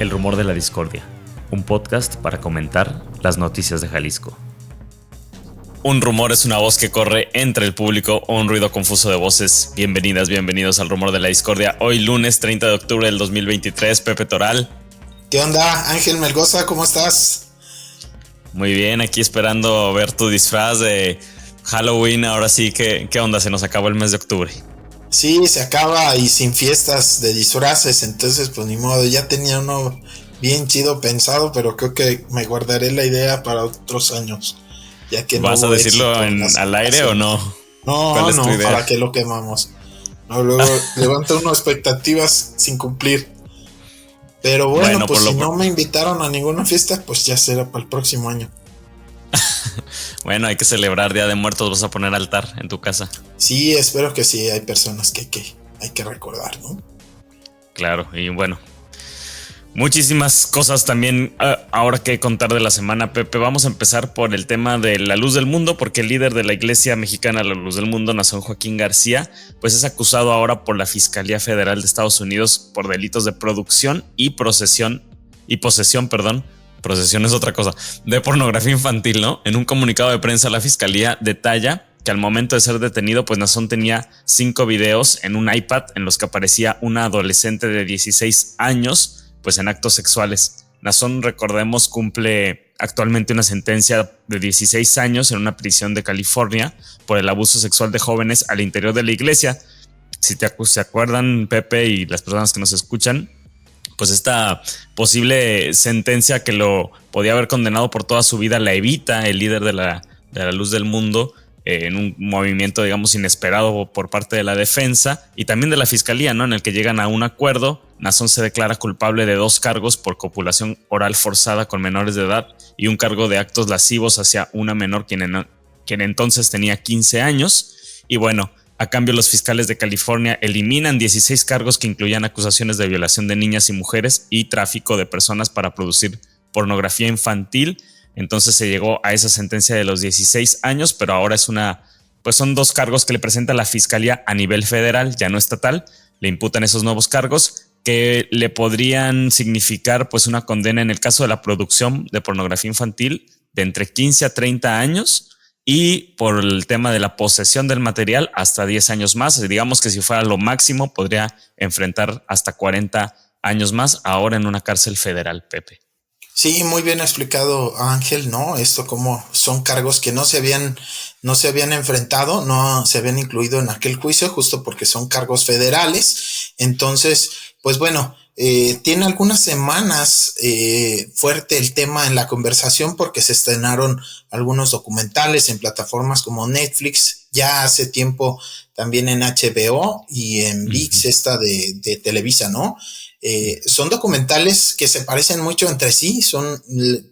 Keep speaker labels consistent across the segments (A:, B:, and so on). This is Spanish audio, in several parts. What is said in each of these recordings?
A: El Rumor de la Discordia, un podcast para comentar las noticias de Jalisco. Un rumor es una voz que corre entre el público o un ruido confuso de voces. Bienvenidas, bienvenidos al Rumor de la Discordia. Hoy lunes 30 de octubre del 2023, Pepe Toral.
B: ¿Qué onda, Ángel Melgoza? ¿Cómo estás?
A: Muy bien, aquí esperando ver tu disfraz de Halloween. Ahora sí, ¿qué onda? Se nos acabó el mes de octubre.
B: Sí, se acaba y sin fiestas de disfraces, entonces pues ni modo, ya tenía uno bien chido pensado, pero creo que me guardaré la idea para otros años, ya que
A: ¿Vas
B: no
A: a decirlo al aire o no?
B: No, ¿para qué lo quemamos? No, luego levanta unas expectativas sin cumplir. Pero bueno, pues si no me invitaron a ninguna fiesta, pues ya será para el próximo año.
A: Bueno, hay que celebrar Día de Muertos. ¿Vas a poner altar en tu casa?
B: Sí, espero que sí. Hay personas que hay que recordar, ¿no?
A: Claro, y bueno, muchísimas cosas también ahora que contar de la semana, Pepe. Vamos a empezar por el tema de la Luz del Mundo, porque el líder de la Iglesia Mexicana La Luz del Mundo, Nazón Joaquín García, pues es acusado ahora por la Fiscalía Federal de Estados Unidos por delitos de producción y posesión, procesión es otra cosa, de pornografía infantil, ¿no? En un comunicado de prensa, la Fiscalía detalla que al momento de ser detenido, pues Nazón tenía 5 videos en un iPad en los que aparecía una adolescente de 16 años, pues en actos sexuales. Nazón, recordemos, cumple actualmente una sentencia de 16 años en una prisión de California por el abuso sexual de jóvenes al interior de la iglesia. Si se acuerdan, Pepe, y las personas que nos escuchan, pues esta posible sentencia que lo podía haber condenado por toda su vida la evita el líder de la Luz del Mundo, en un movimiento, digamos, inesperado por parte de la defensa y también de la fiscalía, ¿no? En el que llegan a un acuerdo. Nazón se declara culpable de 2 cargos por copulación oral forzada con menores de edad y un cargo de actos lascivos hacia una menor quien entonces tenía 15 años. Y bueno, a cambio, los fiscales de California eliminan 16 cargos que incluían acusaciones de violación de niñas y mujeres y tráfico de personas para producir pornografía infantil. Entonces se llegó a esa sentencia de los 16 años, pero ahora son 2 cargos que le presenta la fiscalía a nivel federal, ya no estatal. Le imputan esos nuevos cargos que le podrían significar pues una condena en el caso de la producción de pornografía infantil de entre 15 a 30 años. Y por el tema de la posesión del material, hasta 10 años más. Digamos que si fuera lo máximo, podría enfrentar hasta 40 años más, ahora en una cárcel federal, Pepe.
B: Sí, muy bien explicado, Ángel, ¿no? Esto como son cargos que no se habían enfrentado, no se habían incluido en aquel juicio, justo porque son cargos federales. Entonces, pues bueno, tiene algunas semanas fuerte el tema en la conversación porque se estrenaron algunos documentales en plataformas como Netflix, ya hace tiempo también en HBO y en ViX, esta de Televisa, ¿no? Son documentales que se parecen mucho entre sí, son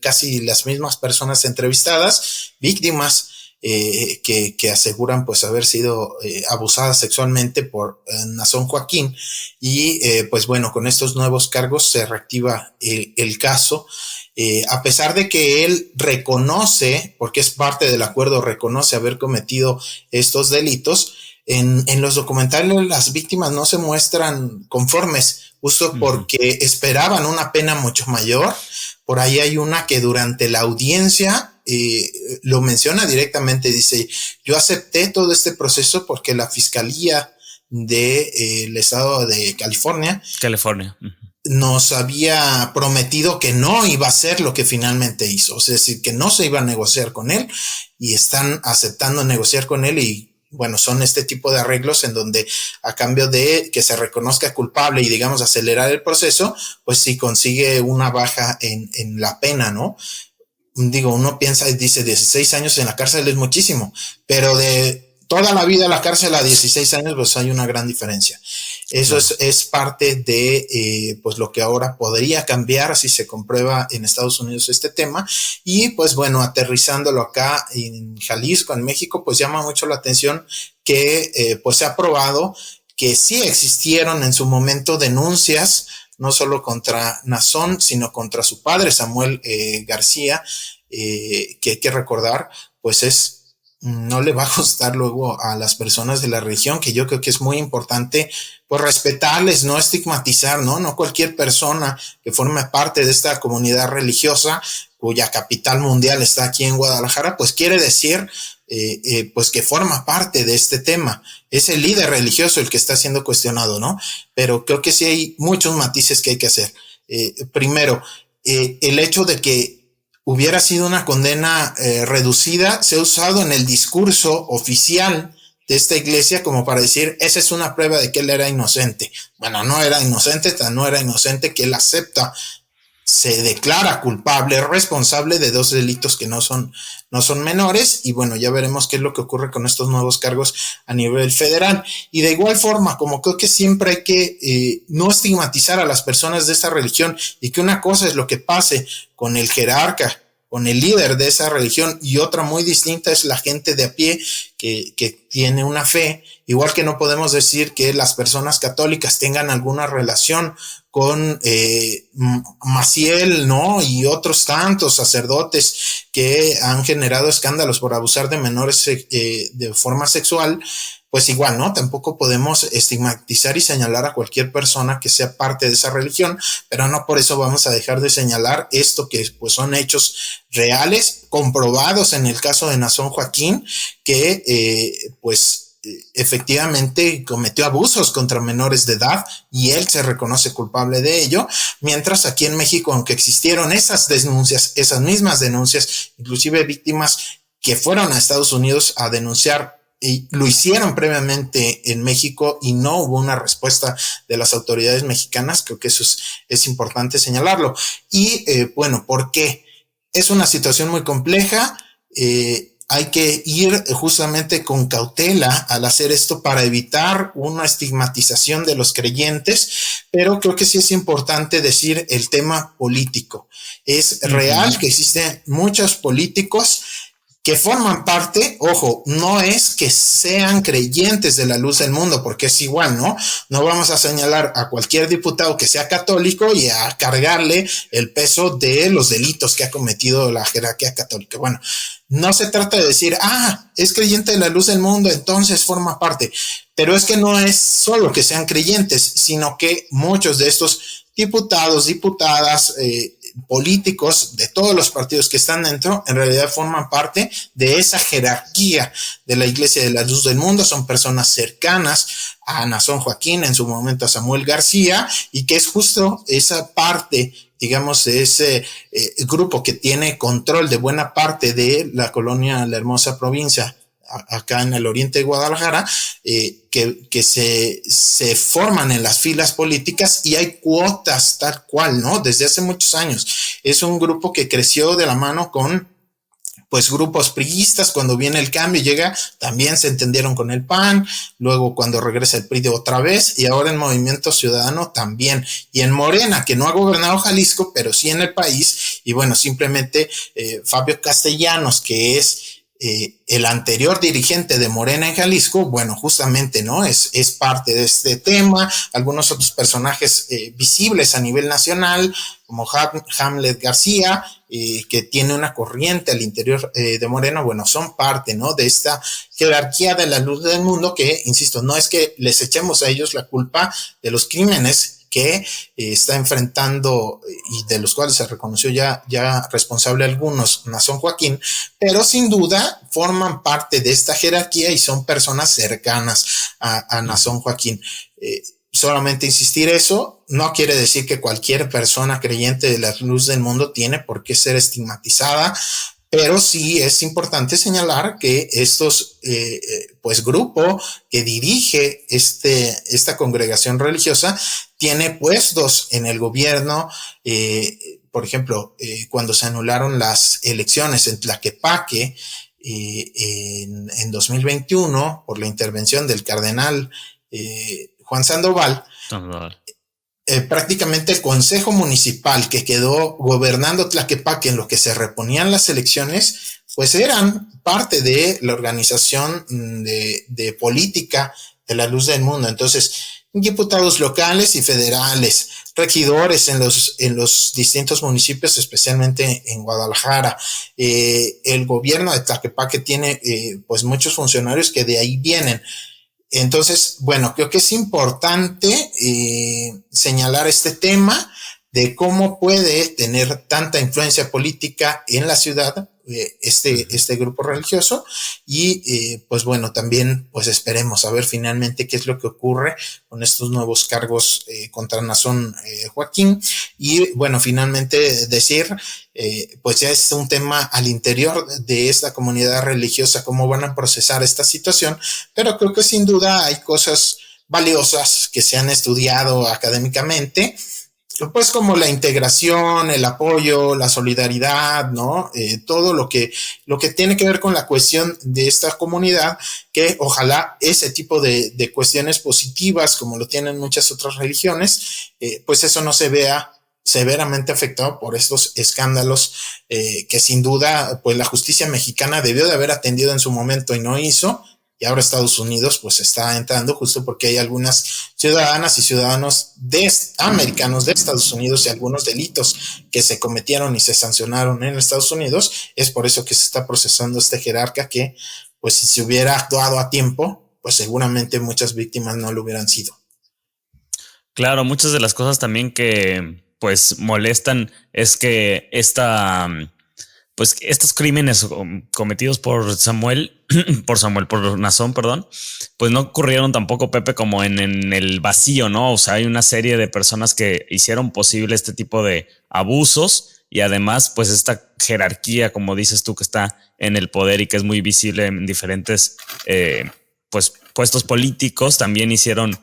B: casi las mismas personas entrevistadas, víctimas que aseguran pues haber sido abusadas sexualmente por Nazón Joaquín y pues bueno, con estos nuevos cargos se reactiva el caso, a pesar de que él reconoce, porque es parte del acuerdo, reconoce haber cometido estos delitos. En los documentales las víctimas no se muestran conformes, justo porque esperaban una pena mucho mayor. Por ahí hay una que durante la audiencia lo menciona directamente, dice: yo acepté todo este proceso porque la fiscalía del estado de California nos había prometido que no iba a hacer lo que finalmente hizo, es decir, que no se iba a negociar con él y están aceptando negociar con él y bueno, son este tipo de arreglos en donde a cambio de que se reconozca culpable y digamos acelerar el proceso, pues sí consigue una baja en la pena, ¿no? Digo, uno piensa y dice 16 años en la cárcel es muchísimo, pero de toda la vida a la cárcel a 16 años pues hay una gran diferencia. Eso es parte de pues lo que ahora podría cambiar si se comprueba en Estados Unidos este tema. Y pues bueno, aterrizándolo acá en Jalisco, en México, pues llama mucho la atención que pues se ha probado que sí existieron en su momento denuncias, no solo contra Nazón, sino contra su padre, Samuel García, que hay que recordar, pues es no le va a gustar luego a las personas de la religión, que yo creo que es muy importante pues respetarles, no estigmatizar, ¿no? No cualquier persona que forme parte de esta comunidad religiosa, cuya capital mundial está aquí en Guadalajara, pues quiere decir pues que forma parte de este tema. Es el líder religioso el que está siendo cuestionado, ¿no? Pero creo que sí hay muchos matices que hay que hacer. Primero, el hecho de que hubiera sido una condena reducida se ha usado en el discurso oficial de esta iglesia como para decir, esa es una prueba de que él era inocente. Bueno, no era inocente, tan no era inocente que él acepta, se declara culpable, responsable de 2 delitos que no son menores, y bueno, ya veremos qué es lo que ocurre con estos nuevos cargos a nivel federal. Y de igual forma, como creo que siempre hay que no estigmatizar a las personas de esta religión, y que una cosa es lo que pase con el jerarca, con el líder de esa religión, y otra muy distinta es la gente de a pie que tiene una fe, igual que no podemos decir que las personas católicas tengan alguna relación con Maciel, ¿no? Y otros tantos sacerdotes que han generado escándalos por abusar de menores de forma sexual. Pues igual, ¿no? Tampoco podemos estigmatizar y señalar a cualquier persona que sea parte de esa religión, pero no por eso vamos a dejar de señalar esto que pues son hechos reales, comprobados en el caso de Nazón Joaquín, que efectivamente cometió abusos contra menores de edad y él se reconoce culpable de ello, mientras aquí en México, aunque existieron esas denuncias, esas mismas denuncias, inclusive víctimas que fueron a Estados Unidos a denunciar y lo hicieron previamente en México y no hubo una respuesta de las autoridades mexicanas. Creo que eso es importante señalarlo. Y bueno, ¿por qué? Es una situación muy compleja. Hay que ir justamente con cautela al hacer esto para evitar una estigmatización de los creyentes, pero creo que sí es importante decir el tema político. Es real que existen muchos políticos que forman parte, ojo, no es que sean creyentes de la luz del mundo, porque es igual, ¿no? No vamos a señalar a cualquier diputado que sea católico y a cargarle el peso de los delitos que ha cometido la jerarquía católica. Bueno, no se trata de decir, es creyente de la luz del mundo, entonces forma parte. Pero es que no es solo que sean creyentes, sino que muchos de estos diputados, diputadas, políticos de todos los partidos que están dentro, en realidad forman parte de esa jerarquía de la Iglesia de la Luz del Mundo, son personas cercanas a Nazón Joaquín, en su momento a Samuel García, y que es justo esa parte, digamos, de ese grupo que tiene control de buena parte de la colonia La Hermosa Provincia, acá en el oriente de Guadalajara, que se forman en las filas políticas y hay cuotas tal cual, ¿no? Desde hace muchos años. Es un grupo que creció de la mano con pues grupos priistas. Cuando viene el cambio, llega, también se entendieron con el PAN, luego cuando regresa el PRI de otra vez, y ahora en Movimiento Ciudadano también, y en Morena, que no ha gobernado Jalisco, pero sí en el país, y bueno, simplemente Fabio Castellanos, que es el anterior dirigente de Morena en Jalisco, bueno, justamente, ¿no? Es parte de este tema. Algunos otros personajes visibles a nivel nacional, como Hamlet García, que tiene una corriente al interior de Morena, bueno, son parte, ¿no? De esta jerarquía de la luz del mundo que, insisto, no es que les echemos a ellos la culpa de los crímenes que está enfrentando y de los cuales se reconoció ya responsable algunos, Nazón Joaquín, pero sin duda forman parte de esta jerarquía y son personas cercanas a Nazón Joaquín. Solamente insistir eso no quiere decir que cualquier persona creyente de la luz del mundo tiene por qué ser estigmatizada, pero sí es importante señalar que estos, pues grupo que dirige esta congregación religiosa tiene puestos en el gobierno, por ejemplo, cuando se anularon las elecciones en Tlaquepaque en 2021 por la intervención del cardenal Juan Sandoval. Prácticamente el consejo municipal que quedó gobernando Tlaquepaque en lo que se reponían las elecciones, pues eran parte de la organización de política de la luz del mundo. Entonces, diputados locales y federales, regidores en los distintos municipios, especialmente en Guadalajara. El gobierno de Tlaquepaque tiene pues muchos funcionarios que de ahí vienen. Entonces, bueno, creo que es importante señalar este tema de cómo puede tener tanta influencia política en la ciudad este grupo religioso y pues bueno, también pues esperemos a ver finalmente qué es lo que ocurre con estos nuevos cargos contra Nazón Joaquín y bueno, finalmente decir pues ya es un tema al interior de esta comunidad religiosa, cómo van a procesar esta situación, pero creo que sin duda hay cosas valiosas que se han estudiado académicamente, pues como la integración, el apoyo, la solidaridad, ¿no? Todo lo que tiene que ver con la cuestión de esta comunidad, que ojalá ese tipo de cuestiones positivas, como lo tienen muchas otras religiones, pues eso no se vea severamente afectado por estos escándalos que sin duda, pues la justicia mexicana debió de haber atendido en su momento y no hizo. Y ahora Estados Unidos pues está entrando justo porque hay algunas ciudadanas y ciudadanos americanos de Estados Unidos y algunos delitos que se cometieron y se sancionaron en Estados Unidos. Es por eso que se está procesando este jerarca que pues si se hubiera actuado a tiempo, pues seguramente muchas víctimas no lo hubieran sido.
A: Claro, muchas de las cosas también que pues molestan es que pues estos crímenes cometidos por Nazón, perdón, pues no ocurrieron tampoco, Pepe, como en el vacío, ¿no? O sea, hay una serie de personas que hicieron posible este tipo de abusos y además, pues esta jerarquía, como dices tú, que está en el poder y que es muy visible en diferentes pues puestos políticos, también hicieron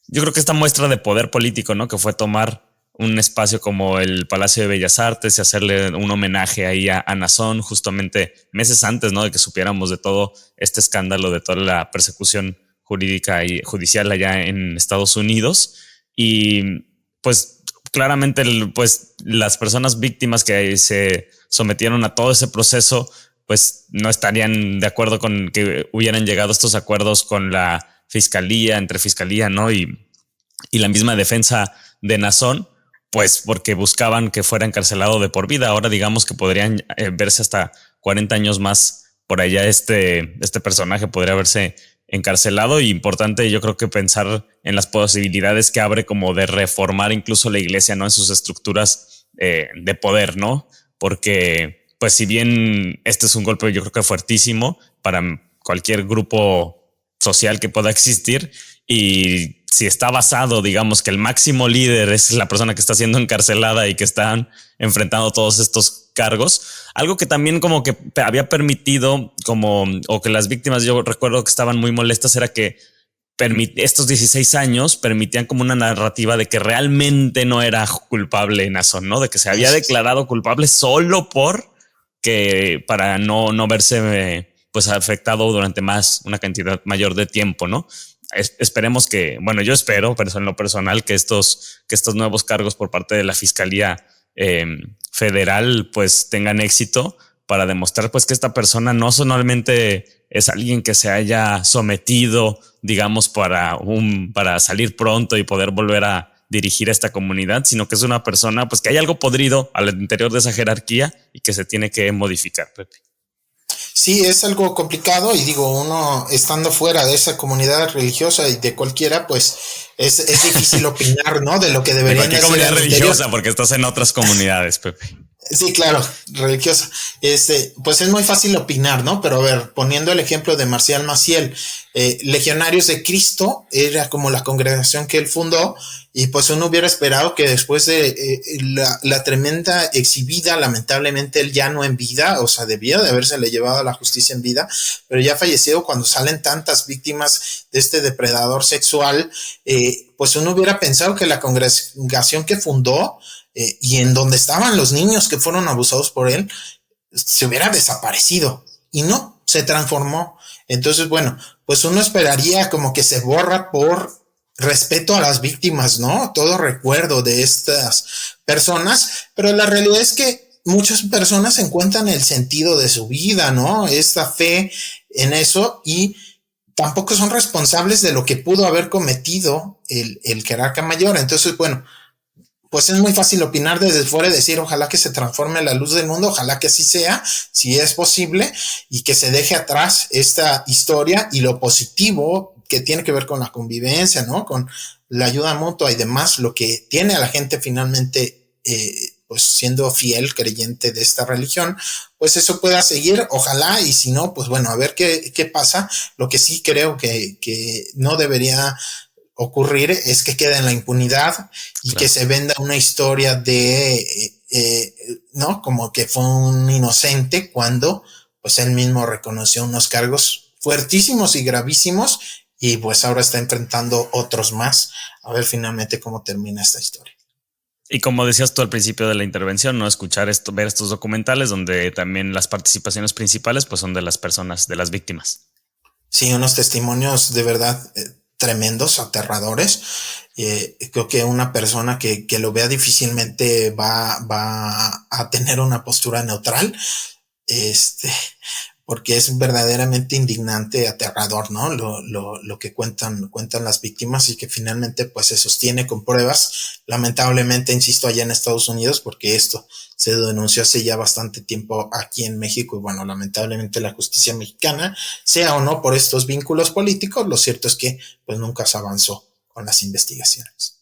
A: yo creo que esta muestra de poder político, ¿no? Que fue tomar un espacio como el Palacio de Bellas Artes y hacerle un homenaje ahí a Nazón justamente meses antes, ¿no? De que supiéramos de todo este escándalo, de toda la persecución jurídica y judicial allá en Estados Unidos. Y pues claramente pues las personas víctimas que se sometieron a todo ese proceso pues no estarían de acuerdo con que hubieran llegado estos acuerdos con la fiscalía, entre fiscalía, ¿no? Y la misma defensa de Nazón, pues porque buscaban que fuera encarcelado de por vida. Ahora digamos que podrían verse hasta 40 años más por allá. Este personaje podría verse encarcelado. Y importante, yo creo que pensar en las posibilidades que abre como de reformar incluso la iglesia, ¿no? En sus estructuras de poder, ¿no? Porque, pues si bien este es un golpe yo creo que fuertísimo para cualquier grupo social que pueda existir, y si está basado, digamos, que el máximo líder es la persona que está siendo encarcelada y que están enfrentando todos estos cargos, algo que también como que había permitido o que las víctimas, yo recuerdo que estaban muy molestas, era que estos 16 años permitían como una narrativa de que realmente no era culpable Nazón, ¿no? De que se había declarado culpable solo para no verse pues afectado durante una cantidad mayor de tiempo, ¿no? Esperemos que, bueno, yo espero, pero en lo personal, que estos nuevos cargos por parte de la Fiscalía Federal pues tengan éxito para demostrar pues que esta persona no solamente es alguien que se haya sometido, digamos, para salir pronto y poder volver a dirigir a esta comunidad, sino que es una persona pues que hay algo podrido al interior de esa jerarquía y que se tiene que modificar, Pepe.
B: Sí, es algo complicado y digo, uno estando fuera de esa comunidad religiosa y de cualquiera, pues es difícil opinar, ¿no? De lo que deberían hacer.
A: ¿De qué comunidad religiosa? Porque estás en otras comunidades, Pepe.
B: Sí, claro, religiosa. Pues es muy fácil opinar, ¿no? Pero a ver, poniendo el ejemplo de Marcial Maciel, Legionarios de Cristo era como la congregación que él fundó, y pues uno hubiera esperado que después de la tremenda exhibida, lamentablemente él ya no en vida, o sea, debía de habérsele llevado a la justicia en vida, pero ya fallecido, cuando salen tantas víctimas de este depredador sexual, pues uno hubiera pensado que la congregación que fundó y en donde estaban los niños que fueron abusados por él, se hubiera desaparecido, y no, se transformó. Entonces, bueno, pues uno esperaría como que se borra por respeto a las víctimas, ¿no? Todo recuerdo de estas personas, pero la realidad es que muchas personas encuentran el sentido de su vida, ¿no? Esta fe en eso, y tampoco son responsables de lo que pudo haber cometido el jerarca mayor. Entonces, bueno, pues es muy fácil opinar desde fuera y decir, ojalá que se transforme la luz del mundo, ojalá que así sea, si es posible, y que se deje atrás esta historia y lo positivo que tiene que ver con la convivencia, ¿no? Con la ayuda mutua y demás, lo que tiene a la gente finalmente, pues siendo fiel, creyente de esta religión, pues eso pueda seguir, ojalá, y si no, pues bueno, a ver qué pasa. Lo que sí creo que no debería ocurrir es que quede en la impunidad y claro, que se venda una historia ¿no? Como que fue un inocente cuando pues él mismo reconoció unos cargos fuertísimos y gravísimos y pues ahora está enfrentando otros más. A ver finalmente cómo termina esta historia.
A: Y como decías tú al principio de la intervención, ¿no? Escuchar esto, ver estos documentales donde también las participaciones principales pues son de las personas, de las víctimas.
B: Sí, unos testimonios de verdad tremendos, aterradores. Creo que una persona que lo vea difícilmente va a tener una postura neutral, porque es verdaderamente indignante, aterrador, ¿no? Lo que cuentan las víctimas y que finalmente pues se sostiene con pruebas. Lamentablemente, insisto, allá en Estados Unidos, porque esto se denunció hace ya bastante tiempo aquí en México y bueno, lamentablemente la justicia mexicana, sea o no por estos vínculos políticos, lo cierto es que pues nunca se avanzó con las investigaciones.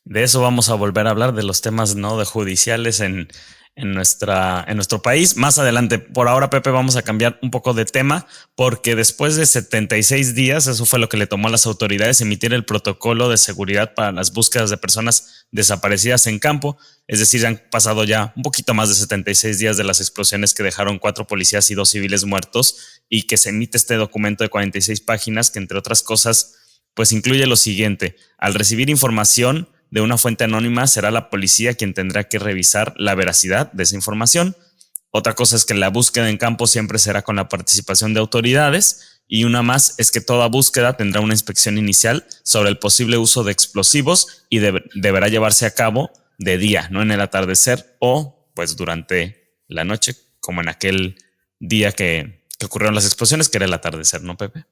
A: De eso vamos a volver a hablar, de los temas, ¿no?, de judiciales en nuestro país. Más adelante, por ahora, Pepe, vamos a cambiar un poco de tema, porque después de 76 días, eso fue lo que le tomó a las autoridades emitir el protocolo de seguridad para las búsquedas de personas desaparecidas en campo. Es decir, han pasado ya un poquito más de 76 días de las explosiones que dejaron 4 policías y 2 civiles muertos, y que se emite este documento de 46 páginas que, entre otras cosas, pues incluye lo siguiente: al recibir información de una fuente anónima, será la policía quien tendrá que revisar la veracidad de esa información. Otra cosa es que la búsqueda en campo siempre será con la participación de autoridades, y una más es que toda búsqueda tendrá una inspección inicial sobre el posible uso de explosivos y deberá llevarse a cabo de día, no en el atardecer o pues durante la noche, como en aquel día que ocurrieron las explosiones, que era el atardecer, ¿no, Pepe?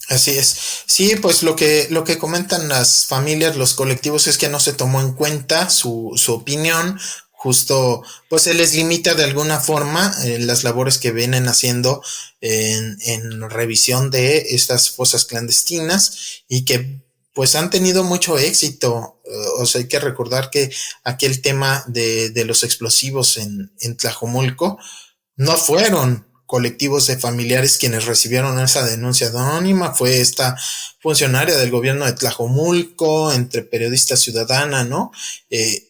B: Así es. Sí, pues lo que comentan las familias, los colectivos, es que no se tomó en cuenta su opinión. Justo, pues se les limita de alguna forma las labores que vienen haciendo en revisión de estas fosas clandestinas y que pues han tenido mucho éxito. O sea, hay que recordar que aquel tema de los explosivos en Tlajomulco no fueron colectivos de familiares quienes recibieron esa denuncia anónima, fue esta funcionaria del gobierno de Tlajomulco, entre periodista ciudadana, ¿no?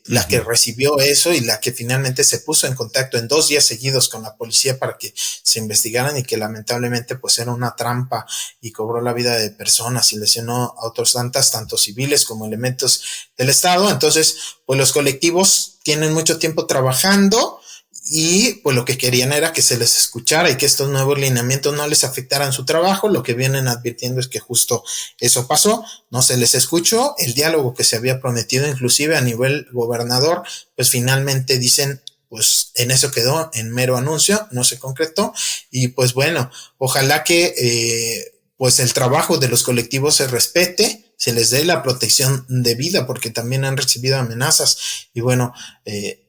B: La que recibió eso y la que finalmente se puso en contacto en 2 días seguidos con la policía para que se investigaran, y que lamentablemente pues era una trampa y cobró la vida de personas y lesionó a otros tanto civiles como elementos del Estado. Entonces, pues los colectivos tienen mucho tiempo trabajando, y pues lo que querían era que se les escuchara y que estos nuevos lineamientos no les afectaran su trabajo. Lo que vienen advirtiendo es que justo eso pasó, no se les escuchó, el diálogo que se había prometido inclusive a nivel gobernador, pues finalmente dicen, pues en eso quedó, en mero anuncio, no se concretó. Y pues bueno, ojalá que pues el trabajo de los colectivos se respete, se les dé la protección debida, porque también han recibido amenazas. Y bueno,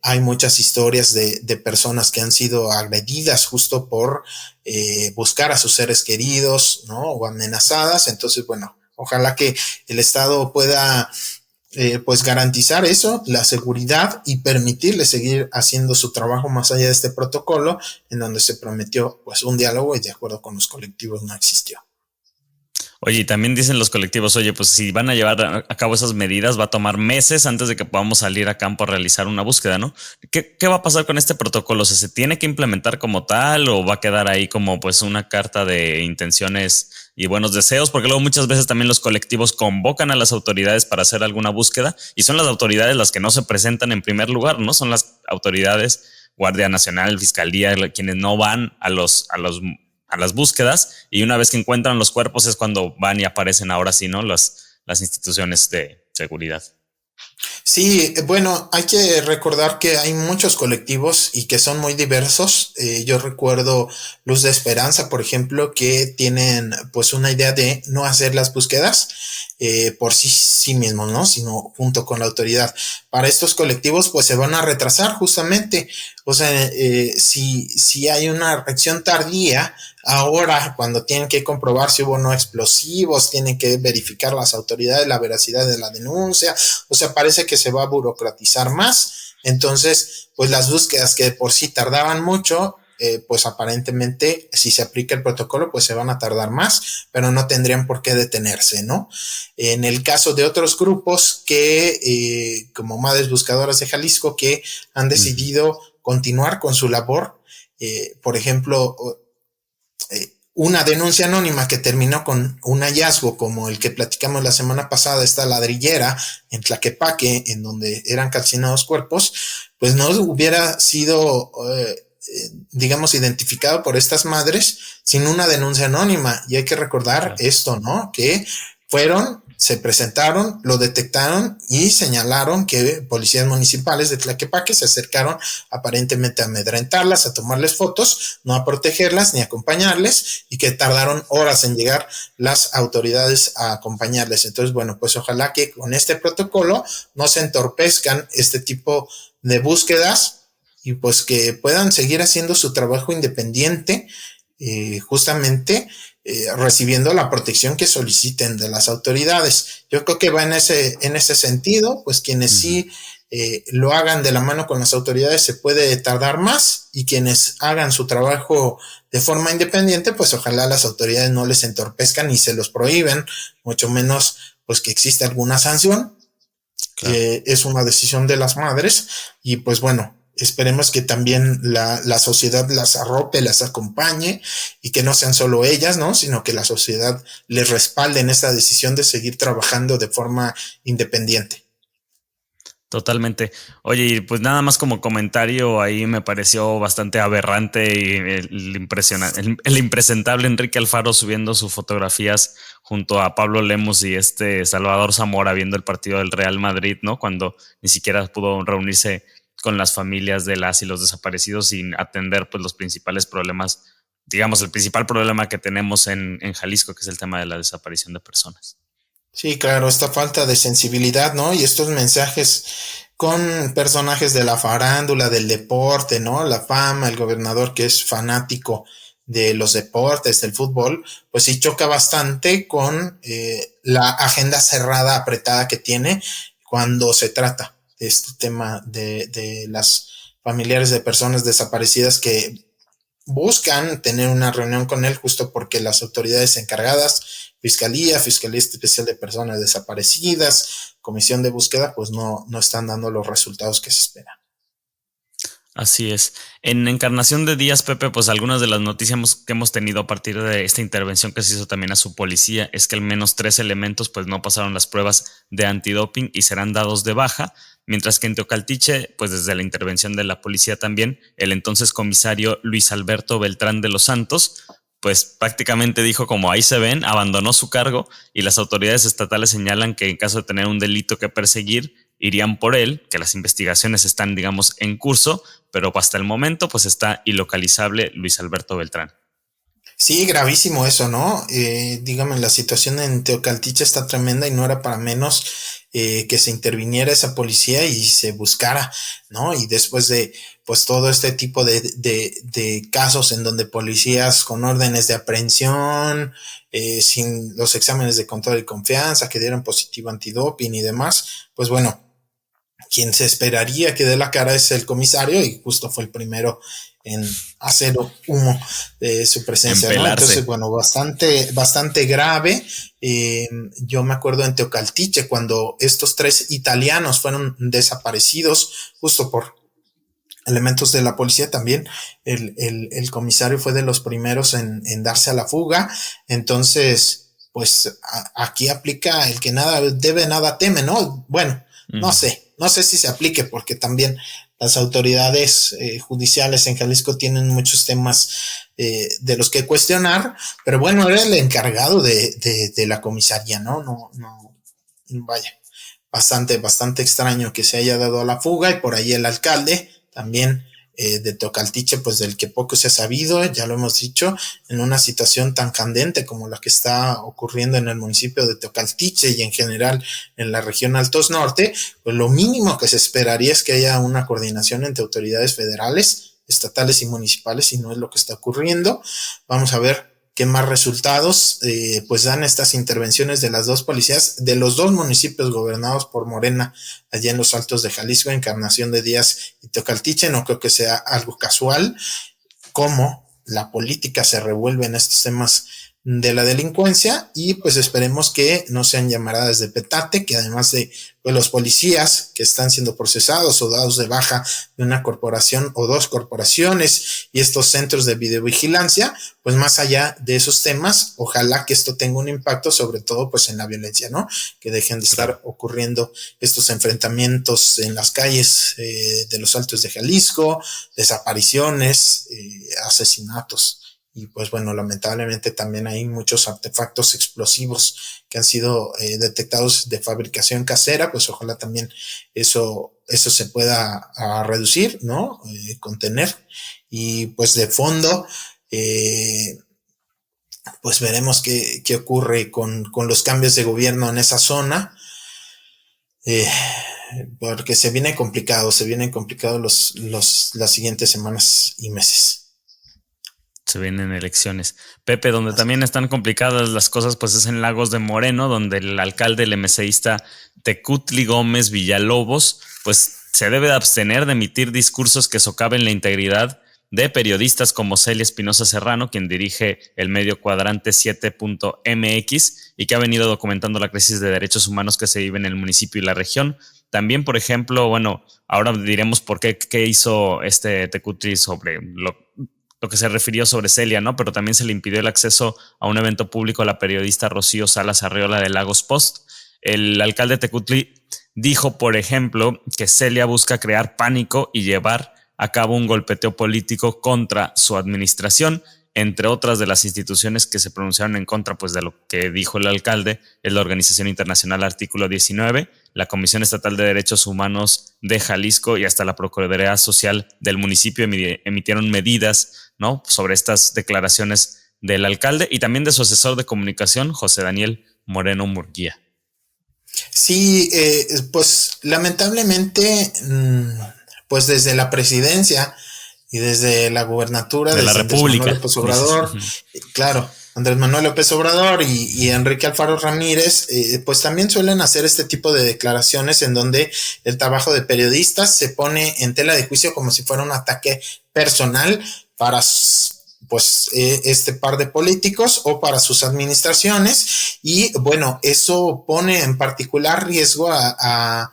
B: hay muchas historias de personas que han sido agredidas justo por buscar a sus seres queridos, ¿no? O amenazadas. Entonces, bueno, ojalá que el Estado pueda pues garantizar eso, la seguridad, y permitirle seguir haciendo su trabajo más allá de este protocolo, en donde se prometió pues un diálogo y de acuerdo con los colectivos no existió.
A: Oye, y también dicen los colectivos, oye, pues si van a llevar a cabo esas medidas, va a tomar meses antes de que podamos salir a campo a realizar una búsqueda, ¿no? ¿Qué va a pasar con este protocolo? O sea, ¿se tiene que implementar como tal o va a quedar ahí como pues una carta de intenciones y buenos deseos? Porque luego muchas veces también los colectivos convocan a las autoridades para hacer alguna búsqueda y son las autoridades las que no se presentan en primer lugar, ¿no? Son las autoridades, Guardia Nacional, Fiscalía, quienes no van a las búsquedas, y una vez que encuentran los cuerpos es cuando van y aparecen ahora sí, ¿no? Las instituciones de seguridad.
B: Sí, bueno, hay que recordar que hay muchos colectivos y que son muy diversos. Yo recuerdo Luz de Esperanza, por ejemplo, que tienen pues una idea de no hacer las búsquedas por sí mismos, ¿no? Sino junto con la autoridad. Para estos colectivos pues se van a retrasar justamente. O sea, si hay una reacción tardía, ahora cuando tienen que comprobar si hubo no explosivos, tienen que verificar las autoridades la veracidad de la denuncia, o sea, parece que se va a burocratizar más. Entonces, pues las búsquedas que por sí tardaban mucho, pues aparentemente, si se aplica el protocolo, pues se van a tardar más, pero no tendrían por qué detenerse, ¿no? En el caso de otros grupos como Madres Buscadoras de Jalisco, que han decidido continuar con su labor, por ejemplo, una denuncia anónima que terminó con un hallazgo como el que platicamos la semana pasada, esta ladrillera en Tlaquepaque, en donde eran calcinados cuerpos, pues no hubiera sido, digamos, identificado por estas madres sin una denuncia anónima. Y hay que recordar esto, ¿no? Que se presentaron, lo detectaron y señalaron que policías municipales de Tlaquepaque se acercaron aparentemente a amedrentarlas, a tomarles fotos, no a protegerlas ni a acompañarles, y que tardaron horas en llegar las autoridades a acompañarles. Entonces, bueno, pues ojalá que con este protocolo no se entorpezcan este tipo de búsquedas y pues que puedan seguir haciendo su trabajo independiente, justamente recibiendo la protección que soliciten de las autoridades. Yo creo que va en ese sentido, pues quienes sí lo hagan de la mano con las autoridades se puede tardar más, y quienes hagan su trabajo de forma independiente, pues ojalá las autoridades no les entorpezcan ni se los prohíben, mucho menos pues que exista alguna sanción.
A: Claro.
B: Es una decisión de las madres y pues bueno, esperemos que también la sociedad las arrope, las acompañe y que no sean solo ellas, ¿no? Sino que la sociedad les respalde en esta decisión de seguir trabajando de forma independiente.
A: Totalmente. Oye, y pues nada más como comentario, ahí me pareció bastante aberrante y el impresentable Enrique Alfaro subiendo sus fotografías junto a Pablo Lemos y Salvador Zamora viendo el partido del Real Madrid, ¿no? Cuando ni siquiera pudo reunirse con las familias de las y los desaparecidos sin atender pues los principales problemas, digamos, el principal problema que tenemos en Jalisco, que es el tema de la desaparición de personas.
B: Sí, claro, esta falta de sensibilidad, ¿no? Y estos mensajes con personajes de la farándula, del deporte, ¿no? La fama, el gobernador que es fanático de los deportes, del fútbol, pues sí choca bastante con la agenda cerrada, apretada que tiene cuando se trata de este tema de las familiares de personas desaparecidas que buscan tener una reunión con él justo porque las autoridades encargadas, Fiscalía Especial de Personas Desaparecidas, Comisión de Búsqueda, pues no están dando los resultados que se esperan.
A: Así es. En Encarnación de Díaz, Pepe, pues algunas de las noticias que hemos tenido a partir de esta intervención que se hizo también a su policía es que al menos 3 elementos pues no pasaron las pruebas de antidoping y serán dados de baja, mientras que en Teocaltiche, pues desde la intervención de la policía también, el entonces comisario Luis Alberto Beltrán de los Santos pues prácticamente dijo como ahí se ven, abandonó su cargo y las autoridades estatales señalan que en caso de tener un delito que perseguir, irían por él, que las investigaciones están, digamos, en curso, pero hasta el momento pues está ilocalizable Luis Alberto Beltrán.
B: Sí, gravísimo eso, ¿no? Dígame, la situación en Teocaltiche está tremenda y no era para menos que se interviniera esa policía y se buscara, ¿no? Y después de, pues, todo este tipo de casos en donde policías con órdenes de aprehensión, sin los exámenes de control y confianza, que dieron positivo antidoping y demás, pues bueno, quien se esperaría que dé la cara es el comisario y justo fue el primero en hacer humo de su presencia, ¿no? Entonces, bueno, bastante grave. Yo me acuerdo en Teocaltiche cuando estos 3 italianos fueron desaparecidos justo por elementos de la policía también, el comisario fue de los primeros en darse a la fuga. Entonces, pues aquí aplica el que nada debe, nada teme, ¿no? Bueno, no sé si se aplique porque también las autoridades judiciales en Jalisco tienen muchos temas de los que cuestionar, pero bueno, era el encargado de la comisaría, ¿no? No, vaya. bastante extraño que se haya dado a la fuga, y por ahí el alcalde también de Tocaltiche, pues del que poco se ha sabido, ya lo hemos dicho, en una situación tan candente como la que está ocurriendo en el municipio de Tocaltiche y en general en la región Altos Norte, pues lo mínimo que se esperaría es que haya una coordinación entre autoridades federales, estatales y municipales, y no es lo que está ocurriendo. Vamos a ver qué más resultados pues dan estas intervenciones de las dos policías de los dos municipios gobernados por Morena allá en los Altos de Jalisco, Encarnación de Díaz y Tocaltiche. No creo que sea algo casual cómo la política se revuelve en estos temas de la delincuencia, y pues esperemos que no sean llamaradas de petate, que además de pues, los policías que están siendo procesados o dados de baja de una corporación o dos corporaciones y estos centros de videovigilancia, pues más allá de esos temas, ojalá que esto tenga un impacto sobre todo pues en la violencia, ¿no? Que dejen de estar ocurriendo estos enfrentamientos en las calles de los Altos de Jalisco, desapariciones, asesinatos. Y pues bueno, lamentablemente también hay muchos artefactos explosivos que han sido detectados de fabricación casera, pues ojalá también eso se pueda reducir, ¿no? Contener. Y pues de fondo, pues veremos qué ocurre con los cambios de gobierno en esa zona, porque se vienen complicados las siguientes semanas y meses.
A: Se vienen elecciones. Pepe, donde también están complicadas las cosas, pues es en Lagos de Moreno, donde el alcalde, el MCista Tecutli Gómez Villalobos, pues se debe de abstener de emitir discursos que socaven la integridad de periodistas como Celia Espinosa Serrano, quien dirige el medio Cuadrante 7.mx y que ha venido documentando la crisis de derechos humanos que se vive en el municipio y la región. También, por ejemplo, bueno, ahora diremos por qué hizo este Tecutli sobre lo que se refirió sobre Celia, ¿no? Pero también se le impidió el acceso a un evento público a la periodista Rocío Salas Arriola de Lagos Post. El alcalde Tecutli dijo, por ejemplo, que Celia busca crear pánico y llevar a cabo un golpeteo político contra su administración, entre otras de las instituciones que se pronunciaron en contra pues, de lo que dijo el alcalde, es la Organización Internacional Artículo 19, la Comisión Estatal de Derechos Humanos de Jalisco y hasta la Procuraduría Social del municipio emitieron medidas, ¿no?, sobre estas declaraciones del alcalde y también de su asesor de comunicación, José Daniel Moreno Murguía.
B: Sí, pues lamentablemente, pues desde la presidencia y desde la gubernatura
A: de la República,
B: Andrés Manuel López Obrador, claro, Andrés Manuel López Obrador y Enrique Alfaro Ramírez, pues también suelen hacer este tipo de declaraciones en donde el trabajo de periodistas se pone en tela de juicio como si fuera un ataque personal para pues este par de políticos o para sus administraciones, y bueno, eso pone en particular riesgo a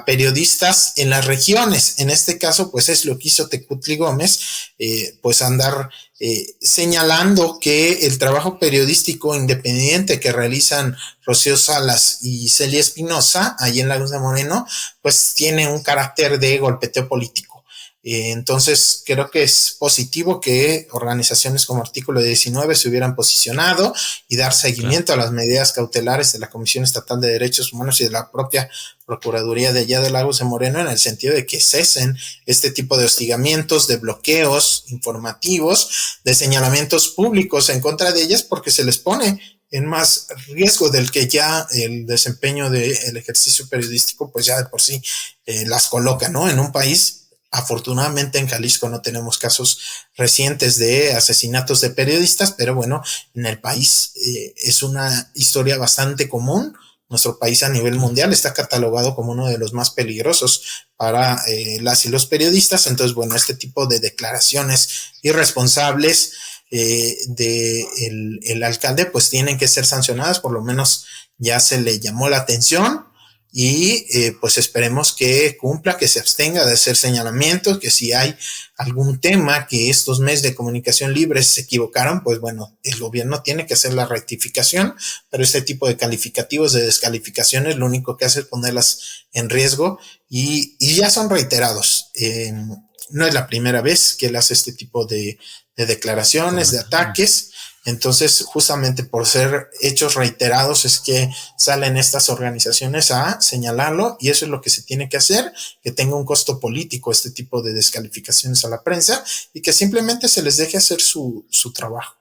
B: periodistas en las regiones. En este caso, pues es lo que hizo Tecutli Gómez, pues andar señalando que el trabajo periodístico independiente que realizan Rocío Salas y Celia Espinosa, ahí en Lagos de Moreno, pues tiene un carácter de golpeteo político. Entonces, creo que es positivo que organizaciones como Artículo 19 se hubieran posicionado y dar seguimiento a las medidas cautelares de la Comisión Estatal de Derechos Humanos y de la propia Procuraduría de allá de Lagos de Moreno, en el sentido de que cesen este tipo de hostigamientos, de bloqueos informativos, de señalamientos públicos en contra de ellas, porque se les pone en más riesgo del que ya el desempeño del ejercicio periodístico, pues ya de por sí las coloca, ¿no? En un país. Afortunadamente en Jalisco no tenemos casos recientes de asesinatos de periodistas, pero bueno, en el país es una historia bastante común. Nuestro país a nivel mundial está catalogado como uno de los más peligrosos para las y los periodistas. Entonces, bueno, este tipo de declaraciones irresponsables el alcalde pues tienen que ser sancionadas, por lo menos ya se le llamó la atención. Y pues esperemos que cumpla, que se abstenga de hacer señalamientos, que si hay algún tema que estos medios de comunicación libres se equivocaron, pues bueno, el gobierno tiene que hacer la rectificación, pero este tipo de calificativos, de descalificaciones, lo único que hace es ponerlas en riesgo y ya son reiterados. No es la primera vez que él hace este tipo de declaraciones, de ataques. Entonces, justamente por ser hechos reiterados es que salen estas organizaciones a señalarlo, y eso es lo que se tiene que hacer, que tenga un costo político este tipo de descalificaciones a la prensa y que simplemente se les deje hacer su trabajo.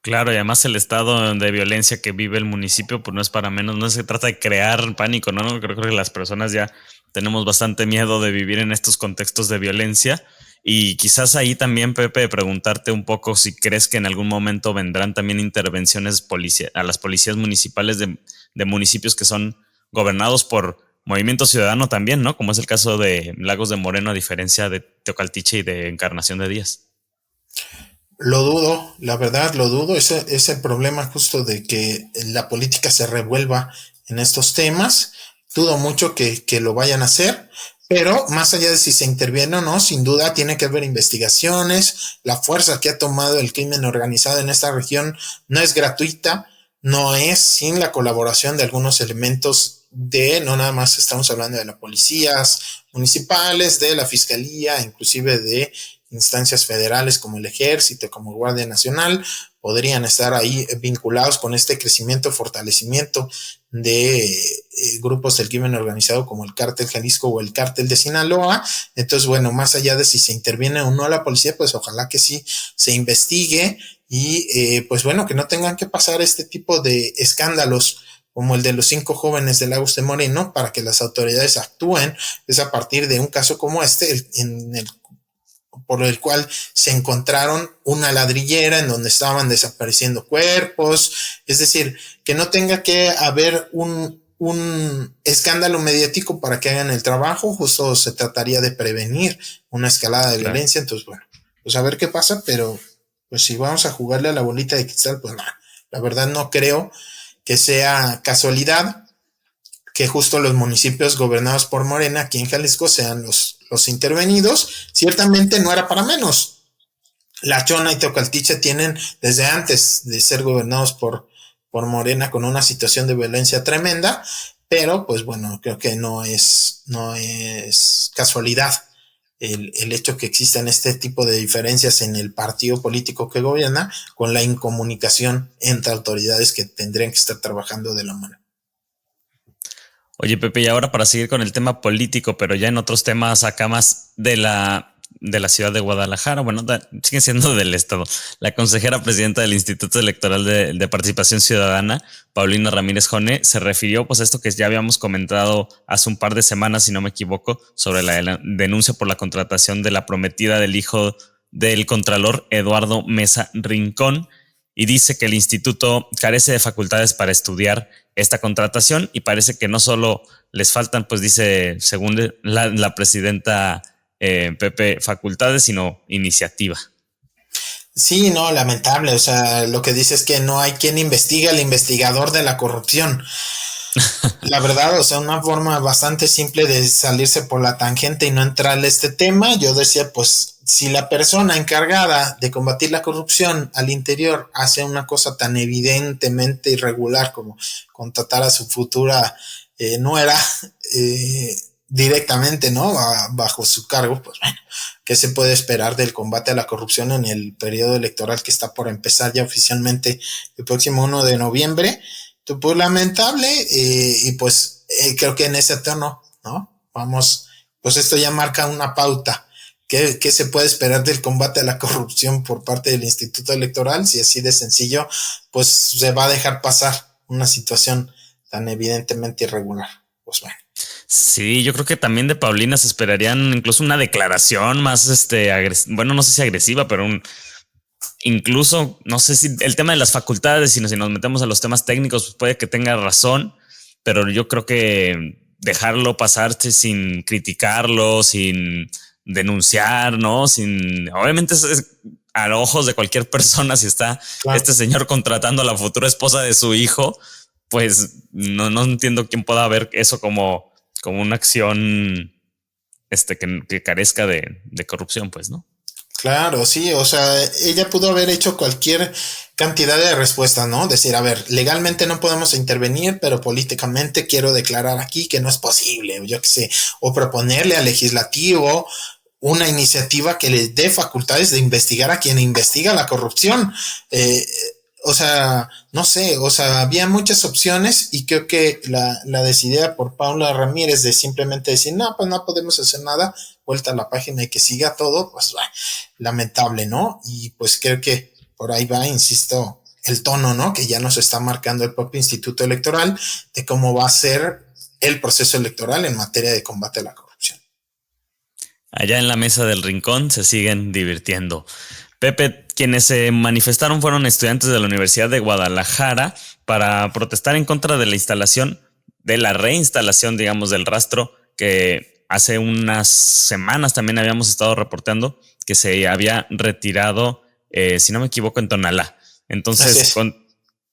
A: Claro, y además el estado de violencia que vive el municipio, pues no es para menos, no se trata de crear pánico, ¿no? Creo que las personas ya tenemos bastante miedo de vivir en estos contextos de violencia. Y quizás ahí también, Pepe, preguntarte un poco si crees que en algún momento vendrán también intervenciones a las policías municipales de municipios que son gobernados por Movimiento Ciudadano también, ¿no? Como es el caso de Lagos de Moreno, a diferencia de Teocaltiche y de Encarnación de Díaz.
B: Lo dudo, la verdad lo dudo. Ese es el problema justo de que la política se revuelva en estos temas. Dudo mucho que lo vayan a hacer, pero más allá de si se interviene o no, sin duda tiene que haber investigaciones. La fuerza que ha tomado el crimen organizado en esta región no es gratuita, no es sin la colaboración de algunos elementos no nada más estamos hablando de las policías municipales, de la fiscalía, inclusive de instancias federales como el Ejército, como Guardia Nacional, podrían estar ahí vinculados con este crecimiento, fortalecimiento de grupos del crimen organizado como el Cártel Jalisco o el Cártel de Sinaloa. Entonces, bueno, más allá de si se interviene o no la policía, pues ojalá que sí se investigue y pues bueno, que no tengan que pasar este tipo de escándalos como el de los 5 jóvenes de Lagos de Moreno, para que las autoridades actúen. Es a partir de un caso como este, por el cual se encontraron una ladrillera en donde estaban desapareciendo cuerpos. Es decir, que no tenga que haber un escándalo mediático para que hagan el trabajo. Justo se trataría de prevenir una escalada de violencia. Entonces, bueno, pues a ver qué pasa, pero pues si vamos a jugarle a la bolita de cristal, pues nada, la verdad no creo que sea casualidad que justo los municipios gobernados por Morena aquí en Jalisco sean los intervenidos. Ciertamente no era para menos. La Chona y Teocaltiche tienen desde antes de ser gobernados por Morena con una situación de violencia tremenda, pero pues bueno, creo que no es casualidad el hecho que existan este tipo de diferencias en el partido político que gobierna con la incomunicación entre autoridades que tendrían que estar trabajando de la mano.
A: Oye, Pepe, y ahora para seguir con el tema político, pero ya en otros temas acá más de la ciudad de Guadalajara, bueno, sigue siendo del estado. La consejera presidenta del Instituto Electoral de Participación Ciudadana, Paulina Ramírez Jone, se refirió pues a esto que ya habíamos comentado hace un par de semanas, si no me equivoco, sobre la denuncia por la contratación de la prometida del hijo del contralor Eduardo Mesa Rincón, y dice que el instituto carece de facultades para estudiar esta contratación, y parece que no solo les faltan, pues dice, según la presidenta Pepe, facultades, sino iniciativa.
B: Sí, no, lamentable. O sea, lo que dice es que no hay quien investigue al investigador de la corrupción. La verdad, o sea, una forma bastante simple de salirse por la tangente y no entrarle a este tema. Yo decía, pues, si la persona encargada de combatir la corrupción al interior hace una cosa tan evidentemente irregular como contratar a su futura nuera directamente, ¿no? Bajo su cargo, pues bueno, ¿qué se puede esperar del combate a la corrupción en el periodo electoral que está por empezar ya oficialmente el próximo 1 de noviembre? Pues lamentable, y pues creo que en ese tono, ¿no? Vamos, pues esto ya marca una pauta. ¿Qué se puede esperar del combate a la corrupción por parte del Instituto Electoral? Si así de sencillo, pues se va a dejar pasar una situación tan evidentemente irregular. Pues bueno.
A: Sí, yo creo que también de Paulina se esperarían incluso una declaración más, bueno, no sé si agresiva, pero incluso, no sé si el tema de las facultades, sino si nos metemos a los temas técnicos, pues puede que tenga razón, pero yo creo que dejarlo pasarse sin criticarlo, sin denunciar, ¿no? Obviamente es a los ojos de cualquier persona, si está este señor contratando a la futura esposa de su hijo, pues no entiendo quién pueda ver eso como una acción que carezca de corrupción, pues, ¿no?
B: Claro, sí, o sea, ella pudo haber hecho cualquier cantidad de respuestas, ¿no? Decir, a ver, legalmente no podemos intervenir, pero políticamente quiero declarar aquí que no es posible, yo qué sé, o proponerle al legislativo una iniciativa que les dé facultades de investigar a quien investiga la corrupción. O sea, no sé, o sea, había muchas opciones y creo que la decidida por Paula Ramírez de simplemente decir, no, pues no podemos hacer nada, vuelta a la página y que siga todo, pues lamentable, ¿no? Y pues creo que por ahí va, insisto, el tono, ¿no? Que ya nos está marcando el propio Instituto Electoral de cómo va a ser el proceso electoral en materia de combate a la corrupción.
A: Allá en la mesa del rincón se siguen divirtiendo. Pepe, quienes se manifestaron fueron estudiantes de la Universidad de Guadalajara para protestar en contra de la instalación, de la reinstalación, digamos, del rastro que hace unas semanas también habíamos estado reportando que se había retirado, si no me equivoco, en Tonalá. Entonces,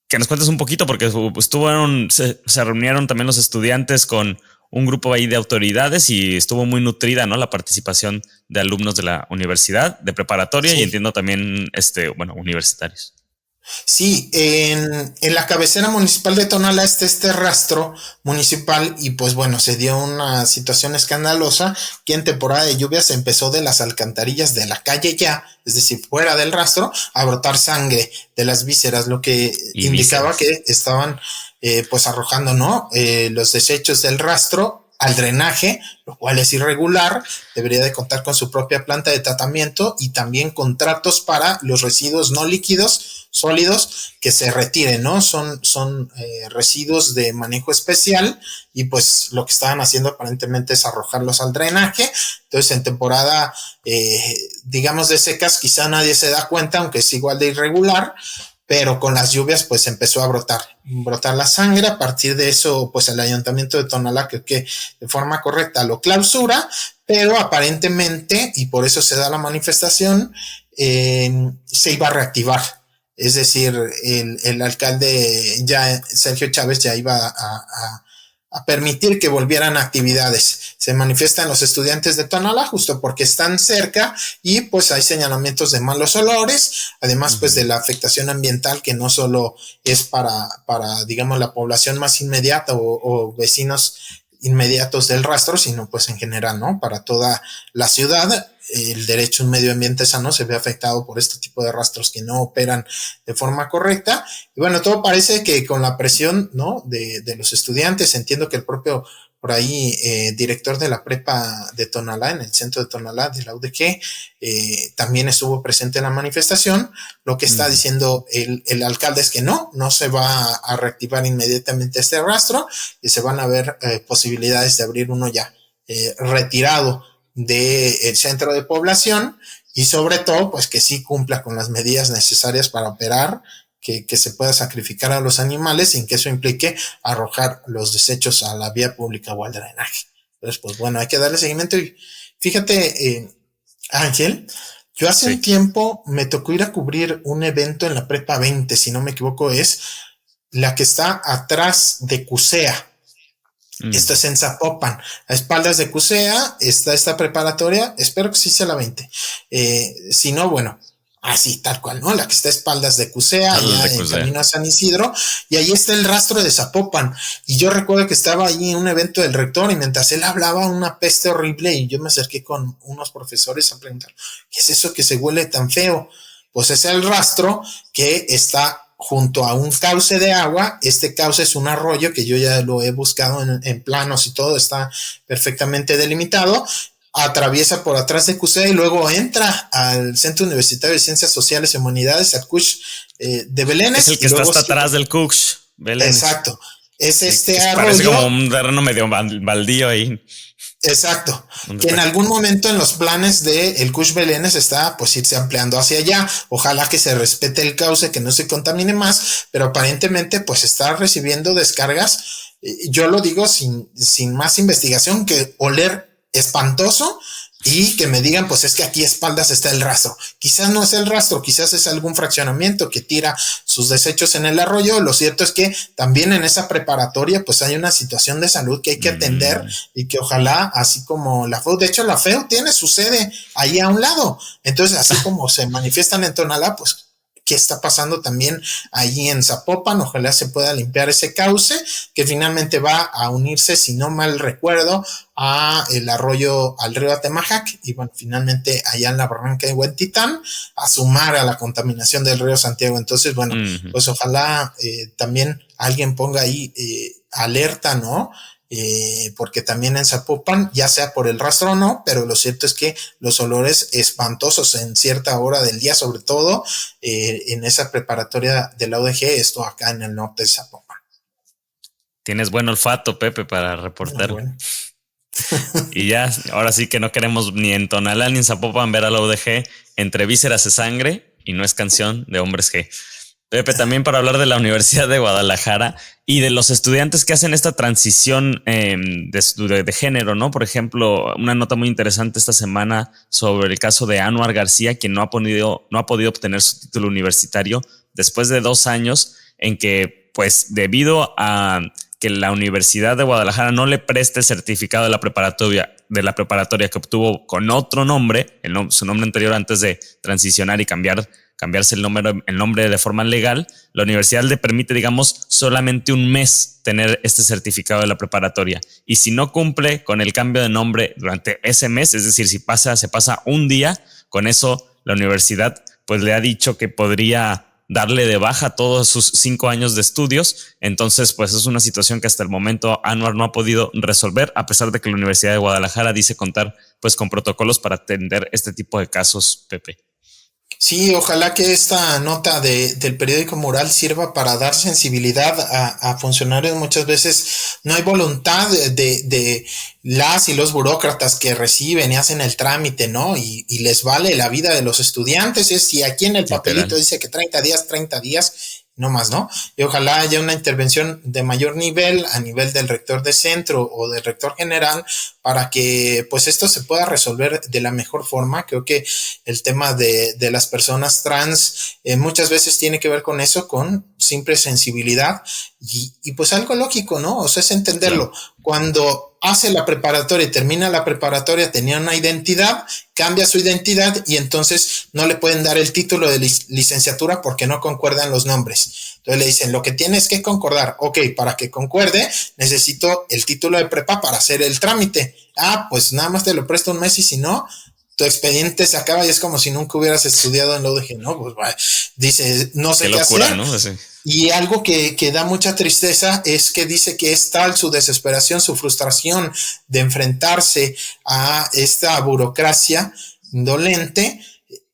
A: que nos cuentes un poquito, porque se reunieron también los estudiantes con un grupo ahí de autoridades y estuvo muy nutrida, ¿no? La participación de alumnos de la universidad, de preparatoria, sí. Y entiendo también, universitarios.
B: Sí, en la cabecera municipal de Tonalá está este rastro municipal y pues bueno, se dio una situación escandalosa que en temporada de lluvias empezó de las alcantarillas de la calle ya, es decir, fuera del rastro, a brotar sangre de las vísceras, lo que indicaba que estaban pues arrojando, ¿no? Los desechos del rastro al drenaje, lo cual es irregular, debería de contar con su propia planta de tratamiento y también contratos para los residuos no líquidos, sólidos, que se retiren, ¿no? Son residuos de manejo especial y pues lo que estaban haciendo aparentemente es arrojarlos al drenaje. Entonces en temporada, digamos de secas, quizá nadie se da cuenta, aunque es igual de irregular, pero con las lluvias pues empezó a brotar la sangre. A partir de eso pues el ayuntamiento de Tonalá creo que de forma correcta lo clausura, pero aparentemente, y por eso se da la manifestación, se iba a reactivar, es decir, el alcalde ya, Sergio Chávez, ya iba a permitir que volvieran actividades. Se manifiestan los estudiantes de Tonalá justo porque están cerca y pues hay señalamientos de malos olores, además pues de la afectación ambiental que no solo es para digamos la población más inmediata o vecinos inmediatos del rastro, sino pues en general, ¿no? Para toda la ciudad. El derecho a un medio ambiente sano se ve afectado por este tipo de rastros que no operan de forma correcta. Y bueno, todo parece que con la presión, ¿no? de los estudiantes, entiendo que el propio, por ahí, director de la prepa de Tonalá, en el centro de Tonalá, de la UDG, también estuvo presente en la manifestación. Lo que está diciendo el alcalde es que no se va a reactivar inmediatamente este rastro y se van a ver posibilidades de abrir uno ya retirado del centro de población y sobre todo pues que sí cumpla con las medidas necesarias para operar, que se pueda sacrificar a los animales sin que eso implique arrojar los desechos a la vía pública o al drenaje. Entonces pues bueno, hay que darle seguimiento. Y fíjate, Ángel, yo hace un tiempo me tocó ir a cubrir un evento en la Prepa 20, si no me equivoco, es la que está atrás de CUSEA. Esto es en Zapopan, a espaldas de CUSEA está esta preparatoria, espero que sí sea la 20, si no, bueno, así, tal cual, ¿no? La que está a espaldas de CUSEA, allá en camino a San Isidro, y ahí está el rastro de Zapopan, y yo recuerdo que estaba ahí en un evento del rector, y mientras él hablaba una peste horrible, y yo me acerqué con unos profesores a preguntar, ¿qué es eso que se huele tan feo? Pues es el rastro que está junto a un cauce de agua. Este cauce es un arroyo que yo ya lo he buscado en planos y todo, está perfectamente delimitado, atraviesa por atrás de CUSEA y luego entra al Centro Universitario de Ciencias Sociales y Humanidades, al CUSH de Belénes.
A: Es el que está hasta atrás del CUSH,
B: Belénes. Exacto, es este
A: que
B: arroyo.
A: Parece como un terreno medio baldío ahí.
B: Exacto, que en algún momento en los planes de el CUSH Belénes está pues irse ampliando hacia allá, ojalá que se respete el cauce, que no se contamine más, pero aparentemente pues está recibiendo descargas, yo lo digo sin más investigación, que oler espantoso y que me digan pues es que aquí a espaldas está el rastro. Quizás no es el rastro, quizás es algún fraccionamiento que tira sus desechos en el arroyo. Lo cierto es que también en esa preparatoria pues hay una situación de salud que hay que atender y que ojalá, así como la FEU, de hecho la FEU tiene su sede ahí a un lado, entonces así como se manifiestan en Tonalá, pues qué está pasando también allí en Zapopan. Ojalá se pueda limpiar ese cauce que finalmente va a unirse, si no mal recuerdo, a el arroyo, al río Atemajac, y bueno, finalmente allá en la barranca de Huentitán, a sumar a la contaminación del río Santiago. Entonces, bueno, pues ojalá también alguien ponga ahí alerta, ¿no? Porque también en Zapopan, ya sea por el rastro o no, pero lo cierto es que los olores espantosos en cierta hora del día, sobre todo en esa preparatoria de la UDG, esto acá en el norte de Zapopan.
A: Tienes buen olfato, Pepe, para reportar.
B: Bueno.
A: Y ya, ahora sí que no queremos ni en Tonalá ni en Zapopan ver a la UDG entre vísceras de sangre y no es canción de hombres G. Pepe, también para hablar de la Universidad de Guadalajara y de los estudiantes que hacen esta transición de género, ¿no? Por ejemplo, una nota muy interesante esta semana sobre el caso de Anuar García, quien no ha podido obtener su título universitario después de 2 años en que, pues, debido a que la Universidad de Guadalajara no le preste el certificado de la preparatoria que obtuvo con otro nombre, su nombre anterior antes de transicionar y cambiarse el nombre de forma legal, la universidad le permite, digamos, solamente un mes tener este certificado de la preparatoria. Y si no cumple con el cambio de nombre durante ese mes, es decir, si se pasa un día, con eso la universidad pues le ha dicho que podría darle de baja todos sus 5 años de estudios. Entonces, pues es una situación que hasta el momento Anuar no ha podido resolver, a pesar de que la Universidad de Guadalajara dice contar pues con protocolos para atender este tipo de casos, Pepe.
B: Sí, ojalá que esta nota del periódico Mural sirva para dar sensibilidad a funcionarios. Muchas veces no hay voluntad de las y los burócratas que reciben y hacen el trámite, ¿no? Y les vale la vida de los estudiantes. Y aquí en el papelito dice que 30 días, no más, ¿no? Y ojalá haya una intervención de mayor nivel, a nivel del rector de centro o del rector general, para que pues esto se pueda resolver de la mejor forma. Creo que el tema de las personas trans muchas veces tiene que ver con eso, con simple sensibilidad y pues algo lógico, ¿no? O sea, es entenderlo. Claro. Cuando hace la preparatoria y termina la preparatoria, tenía una identidad, cambia su identidad y entonces no le pueden dar el título de licenciatura porque no concuerdan los nombres. Entonces le dicen, lo que tienes que concordar. Ok, para que concuerde, necesito el título de prepa para hacer el trámite. Pues nada más te lo presto un mes y si no, tu expediente se acaba y es como si nunca hubieras estudiado en la UDG, ¿no? Pues dice, no sé qué locura, hacer. ¿No? Sí. Y algo que da mucha tristeza es que dice que es tal su desesperación, su frustración de enfrentarse a esta burocracia indolente,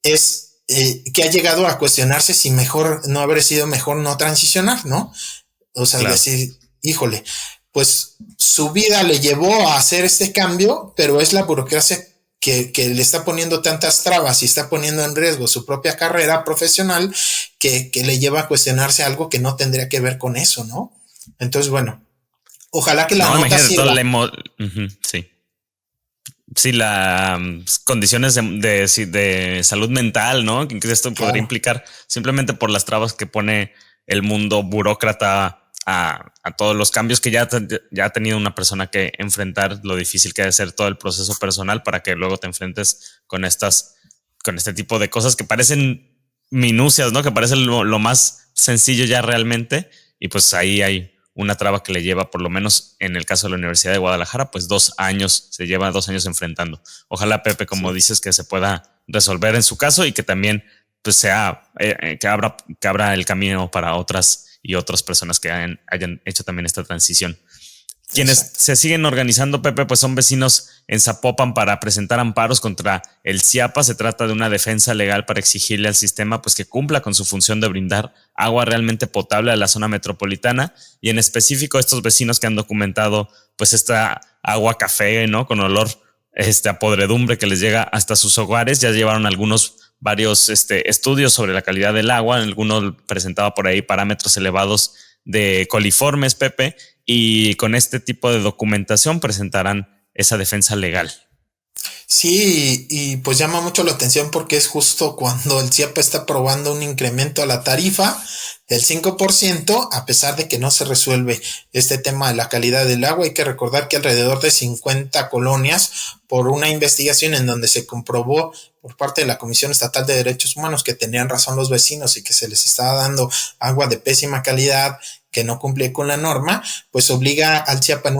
B: es que ha llegado a cuestionarse si mejor no habría sido mejor no transicionar, ¿no? O sea, claro. Decir, híjole, pues su vida le llevó a hacer este cambio, pero es la burocracia que le está poniendo tantas trabas y está poniendo en riesgo su propia carrera profesional que le lleva a cuestionarse algo que no tendría que ver con eso, ¿no? Entonces, bueno, ojalá que la nota sirva.
A: Sí. Sí, las condiciones de salud mental, ¿no? Que esto podría implicar simplemente por las trabas que pone el mundo burócrata a todos los cambios que ya ha tenido una persona que enfrentar, lo difícil que debe ser todo el proceso personal para que luego te enfrentes con este tipo de cosas que parecen minucias, ¿no? Que parecen lo más sencillo ya realmente. Y pues ahí hay una traba que le lleva, por lo menos en el caso de la Universidad de Guadalajara, pues 2 años, se lleva 2 años enfrentando. Ojalá, Pepe, como dices, que se pueda resolver en su caso y que también pues sea, que abra el camino para otras personas que hayan hecho también esta transición. Quienes se siguen organizando, Pepe, pues son vecinos en Zapopan para presentar amparos contra el CIAPA. Se trata de una defensa legal para exigirle al sistema pues que cumpla con su función de brindar agua realmente potable a la zona metropolitana, y en específico estos vecinos que han documentado pues esta agua café, ¿no? Con olor a podredumbre que les llega hasta sus hogares. Ya llevaron varios estudios sobre la calidad del agua. Algunos presentaba por ahí parámetros elevados de coliformes, Pepe, y con este tipo de documentación presentarán esa defensa legal.
B: Sí, y pues llama mucho la atención porque es justo cuando el CIAPA está aprobando un incremento a la tarifa del 5%, a pesar de que no se resuelve este tema de la calidad del agua. Hay que recordar que alrededor de 50 colonias por una investigación en donde se comprobó por parte de la Comisión Estatal de Derechos Humanos que tenían razón los vecinos y que se les estaba dando agua de pésima calidad, que no cumplía con la norma, pues obliga al CIAPA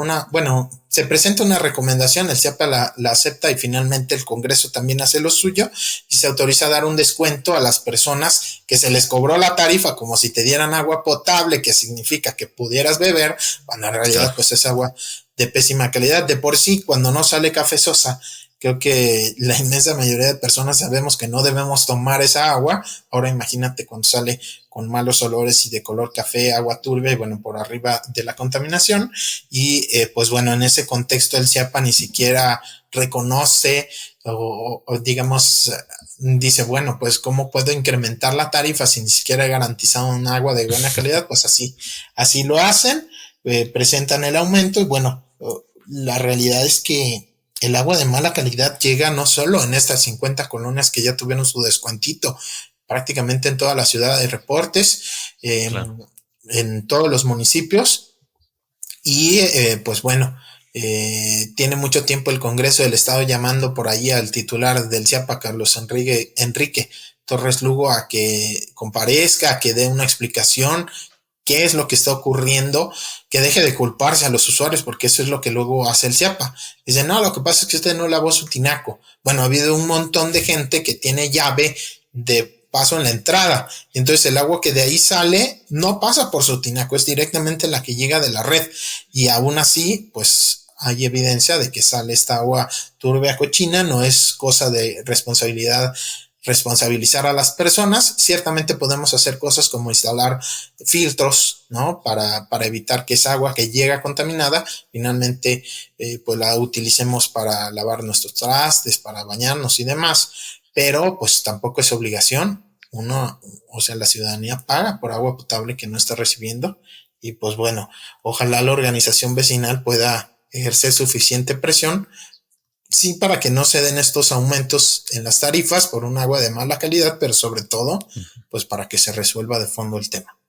B: se presenta una recomendación, el CIAPA la acepta y finalmente el Congreso también hace lo suyo y se autoriza a dar un descuento a las personas que se les cobró la tarifa como si te dieran agua potable, que significa que pudieras beber, cuando en realidad pues es agua de pésima calidad. De por sí, cuando no sale cafezosa, creo que la inmensa mayoría de personas sabemos que no debemos tomar esa agua. Ahora imagínate cuando sale con malos olores y de color café, agua turbia y bueno, por arriba de la contaminación. Y pues bueno, en ese contexto el CIAPA ni siquiera reconoce o digamos dice, bueno, pues cómo puedo incrementar la tarifa si ni siquiera he garantizado un agua de buena calidad. Pues así lo hacen, presentan el aumento y bueno, la realidad es que el agua de mala calidad llega no solo en estas 50 colonias que ya tuvieron su descuentito, prácticamente en toda la ciudad hay reportes, claro, en todos los municipios y pues bueno, tiene mucho tiempo el Congreso del Estado llamando por ahí al titular del CIAPA, Carlos Enrique Torres Lugo, a que comparezca, a que dé una explicación qué es lo que está ocurriendo, que deje de culparse a los usuarios, porque eso es lo que luego hace el CIAPA. Dice, no, lo que pasa es que usted no lavó su tinaco. Bueno, ha habido un montón de gente que tiene llave de paso en la entrada, y entonces el agua que de ahí sale no pasa por su tinaco, es directamente la que llega de la red, y aún así, pues hay evidencia de que sale esta agua turbia, cochina. No es cosa de responsabilizar a las personas. Ciertamente podemos hacer cosas como instalar filtros, ¿no? Para evitar que esa agua que llega contaminada, finalmente, pues la utilicemos para lavar nuestros trastes, para bañarnos y demás. Pero, pues tampoco es obligación. La ciudadanía paga por agua potable que no está recibiendo. Y pues bueno, ojalá la organización vecinal pueda ejercer suficiente presión, sí, para que no se den estos aumentos en las tarifas por un agua de mala calidad, pero sobre todo, pues para que se resuelva de fondo el tema.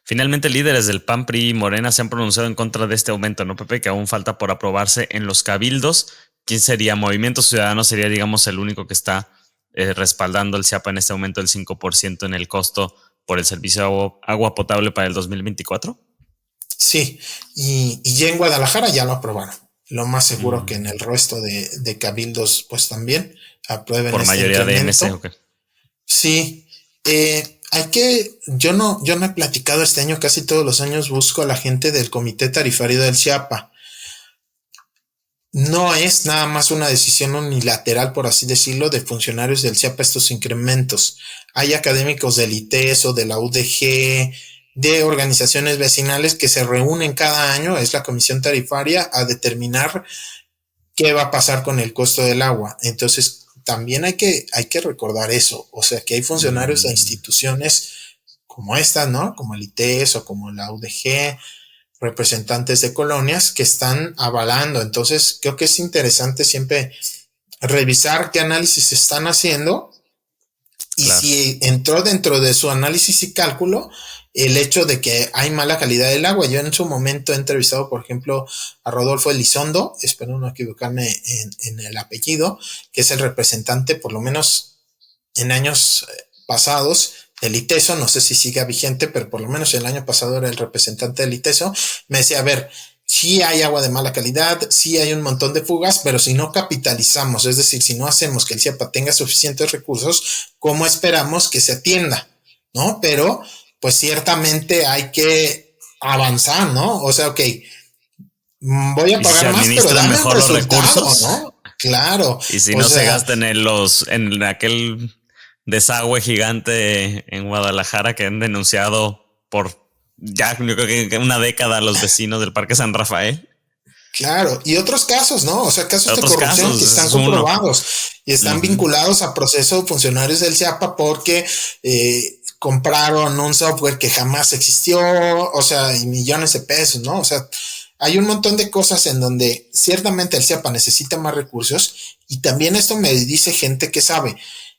A: Finalmente, líderes del PAN, PRI y Morena se han pronunciado en contra de este aumento, ¿no, Pepe? Que aún falta por aprobarse en los cabildos. ¿Quién sería? Movimiento Ciudadano sería, digamos, el único que está respaldando el CIAPA en este aumento del 5% en el costo por el servicio de agua potable para el 2024.
B: Sí, y ya en Guadalajara ya lo aprobaron. Lo más seguro que en el resto de cabildos pues también aprueben
A: por mayoría de MC. Okay.
B: Sí, yo no he platicado este año, casi todos los años busco a la gente del comité tarifario del CIAPA. No es nada más una decisión unilateral, por así decirlo, de funcionarios del CIAPA estos incrementos. Hay académicos del ITES o de la UDG, de organizaciones vecinales que se reúnen cada año, es la comisión tarifaria, a determinar qué va a pasar con el costo del agua. Entonces, también hay que recordar eso. O sea, que hay funcionarios de instituciones como estas, ¿no? Como el ITES o como la UDG, representantes de colonias que están avalando. Entonces, creo que es interesante siempre revisar qué análisis se están haciendo y claro, si entró dentro de su análisis y cálculo el hecho de que hay mala calidad del agua. Yo en su momento he entrevistado, por ejemplo, a Rodolfo Elizondo, espero no equivocarme en el apellido, que es el representante, por lo menos en años pasados, del ITESO. No sé si siga vigente, pero por lo menos el año pasado era el representante del ITESO. Me decía, a ver, sí hay agua de mala calidad, sí hay un montón de fugas, pero si no capitalizamos, es decir, si no hacemos que el CIAPA tenga suficientes recursos, ¿cómo esperamos que se atienda? ¿No? Pero pues ciertamente hay que avanzar, ¿no? O sea, ok, voy a pagar más, pero dame mejor los recursos, ¿no? Claro.
A: Y si no se gastan en aquel desagüe gigante en Guadalajara que han denunciado por ya yo creo que una década a los vecinos del Parque San Rafael.
B: Claro, y otros casos, ¿no? O sea, casos de corrupción que están comprobados y están vinculados a procesos de funcionarios del CIAPA porque compraron un software que jamás existió, o sea, y millones de pesos, ¿no? O sea, hay un montón de cosas en donde ciertamente el CIAPA necesita más recursos, y también esto me dice gente que sabe,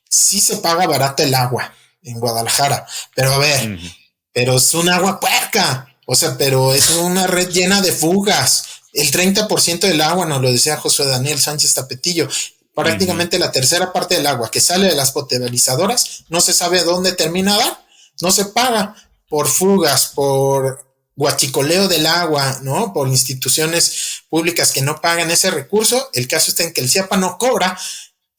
B: sí se paga barata el agua en Guadalajara, pero a ver, pero es un agua puerca, o sea, pero es una red llena de fugas, el 30% del agua, nos lo decía José Daniel Sánchez Tapetillo, prácticamente la tercera parte del agua que sale de las potabilizadoras, no se sabe a dónde termina, no se paga por fugas, por guachicoleo del agua, ¿no? Por instituciones públicas que no pagan ese recurso. El caso está en que el CIAPA no cobra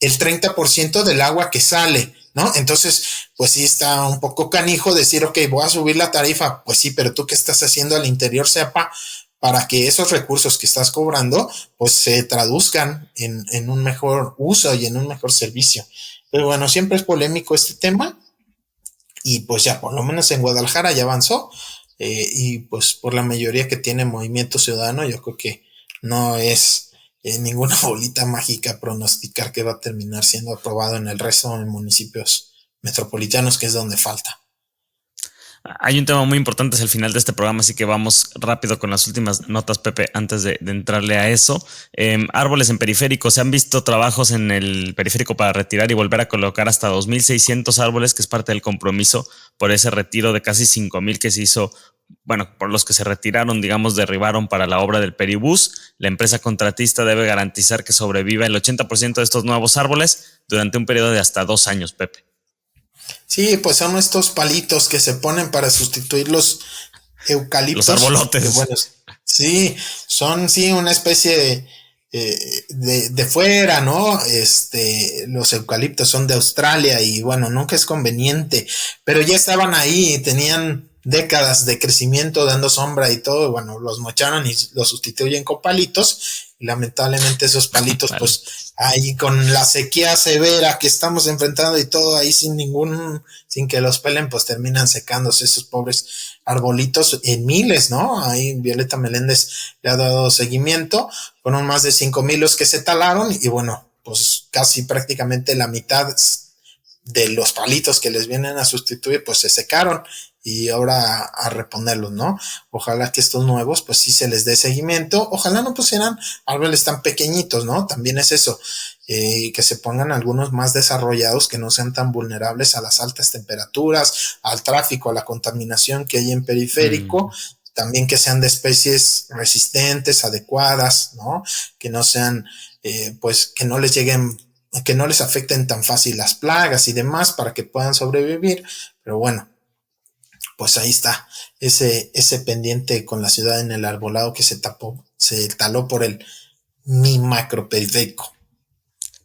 B: el 30% del agua que sale, ¿no? Entonces, pues sí está un poco canijo decir, ok, voy a subir la tarifa. Pues sí, pero tú qué estás haciendo al interior, CIAPA, para que esos recursos que estás cobrando, pues se traduzcan en un mejor uso y en un mejor servicio. Pero bueno, siempre es polémico este tema, y pues ya por lo menos en Guadalajara ya avanzó, y pues por la mayoría que tiene Movimiento Ciudadano, yo creo que no es ninguna bolita mágica pronosticar que va a terminar siendo aprobado en el resto de municipios metropolitanos, que es donde falta.
A: Hay un tema muy importante, es el final de este programa, así que vamos rápido con las últimas notas, Pepe, antes de entrarle a eso. Árboles en periférico. Se han visto trabajos en el periférico para retirar y volver a colocar hasta 2,600 árboles, que es parte del compromiso por ese retiro de casi 5,000 que se hizo, bueno, por los que se retiraron, digamos, derribaron para la obra del Peribús. La empresa contratista debe garantizar que sobreviva el 80% de estos nuevos árboles durante un periodo de hasta 2 años, Pepe.
B: Sí, pues son estos palitos que se ponen para sustituir los eucaliptos.
A: Los arbolotes.
B: Bueno, sí, son una especie de fuera, ¿no? Los eucaliptos son de Australia y bueno, nunca es conveniente, pero ya estaban ahí, tenían décadas de crecimiento dando sombra y todo, y bueno, los mocharon y los sustituyen con palitos, y lamentablemente esos palitos, pues ahí con la sequía severa que estamos enfrentando y todo ahí sin que los pelen, pues terminan secándose esos pobres arbolitos en miles, ¿no? Ahí Violeta Meléndez le ha dado seguimiento, fueron más de 5,000 los que se talaron, y bueno, pues casi prácticamente la mitad de los palitos que les vienen a sustituir, pues se secaron, y ahora a reponerlos, ¿no? Ojalá que estos nuevos, pues sí se les dé seguimiento. Ojalá no pusieran árboles tan pequeñitos, ¿no? También es eso, que se pongan algunos más desarrollados, que no sean tan vulnerables a las altas temperaturas, al tráfico, a la contaminación que hay en periférico. También que sean de especies resistentes, adecuadas, ¿no? Que no sean, pues, que no les lleguen, que no les afecten tan fácil las plagas y demás, para que puedan sobrevivir. Pero bueno, pues ahí está ese pendiente con la ciudad en el arbolado que se taló por mi macro periférico.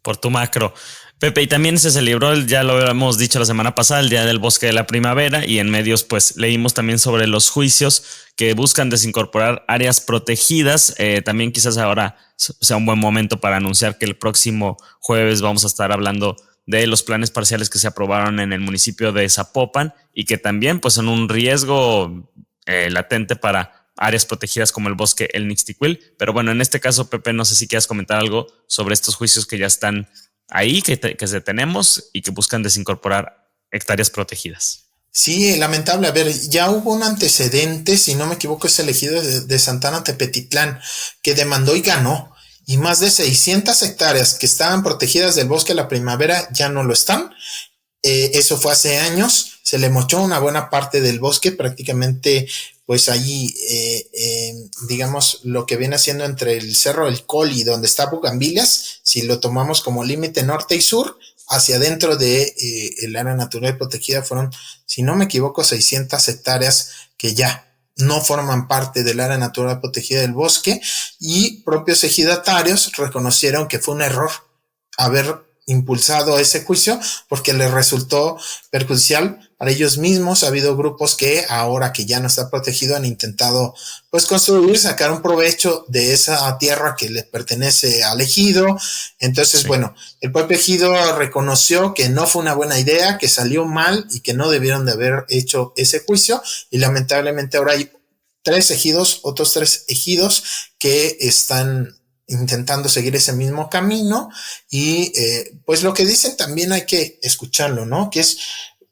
A: Por tu macro. Pepe, y también se celebró, ya lo hemos dicho la semana pasada, el Día del Bosque de la Primavera, y en medios pues leímos también sobre los juicios que buscan desincorporar áreas protegidas. También quizás ahora sea un buen momento para anunciar que el próximo jueves vamos a estar hablando de los planes parciales que se aprobaron en el municipio de Zapopan y que también pues son un riesgo latente para áreas protegidas como el bosque El Nixtiquil. Pero bueno, en este caso, Pepe, no sé si quieras comentar algo sobre estos juicios que ya están ahí, que tenemos y que buscan desincorporar hectáreas protegidas.
B: Sí, lamentable. A ver, ya hubo un antecedente, si no me equivoco, es el ejido de Santana Tepetitlán, que demandó y ganó. Y más de 600 hectáreas que estaban protegidas del bosque de la primavera ya no lo están. Eso fue hace años. Se le mochó una buena parte del bosque, prácticamente, pues allí, digamos, lo que viene haciendo entre el Cerro del Coli, donde está Bugambilias, si lo tomamos como límite norte y sur, hacia adentro de el área natural protegida fueron, si no me equivoco, 600 hectáreas que ya no forman parte del área natural protegida del bosque, y propios ejidatarios reconocieron que fue un error haber impulsado ese juicio porque les resultó perjudicial para ellos mismos. Ha habido grupos que ahora que ya no está protegido han intentado pues construir, sacar un provecho de esa tierra que le pertenece al ejido. Entonces, sí, bueno, el propio ejido reconoció que no fue una buena idea, que salió mal y que no debieron de haber hecho ese juicio, y lamentablemente ahora hay otros tres ejidos que están intentando seguir ese mismo camino, y pues lo que dicen también hay que escucharlo, ¿no? Que es,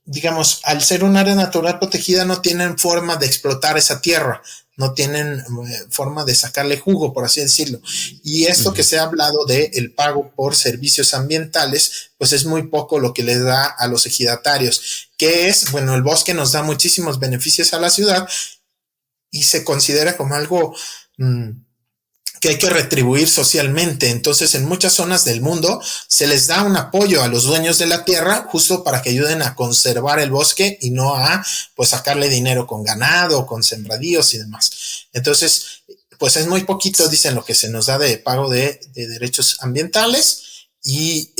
B: digamos, al ser un área natural protegida no tienen forma de explotar esa tierra, no tienen forma de sacarle jugo, por así decirlo. Y esto que se ha hablado de el pago por servicios ambientales, pues es muy poco lo que le da a los ejidatarios, que es, bueno, el bosque nos da muchísimos beneficios a la ciudad y se considera como algo que hay que retribuir socialmente. Entonces, en muchas zonas del mundo se les da un apoyo a los dueños de la tierra justo para que ayuden a conservar el bosque y no a, pues, sacarle dinero con ganado, con sembradíos y demás. Entonces, pues es muy poquito, dicen, lo que se nos da de pago de derechos ambientales y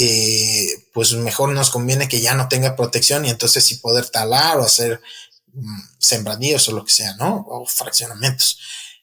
B: pues mejor nos conviene que ya no tenga protección y entonces sí poder talar o hacer sembradíos o lo que sea, ¿no? O fraccionamientos.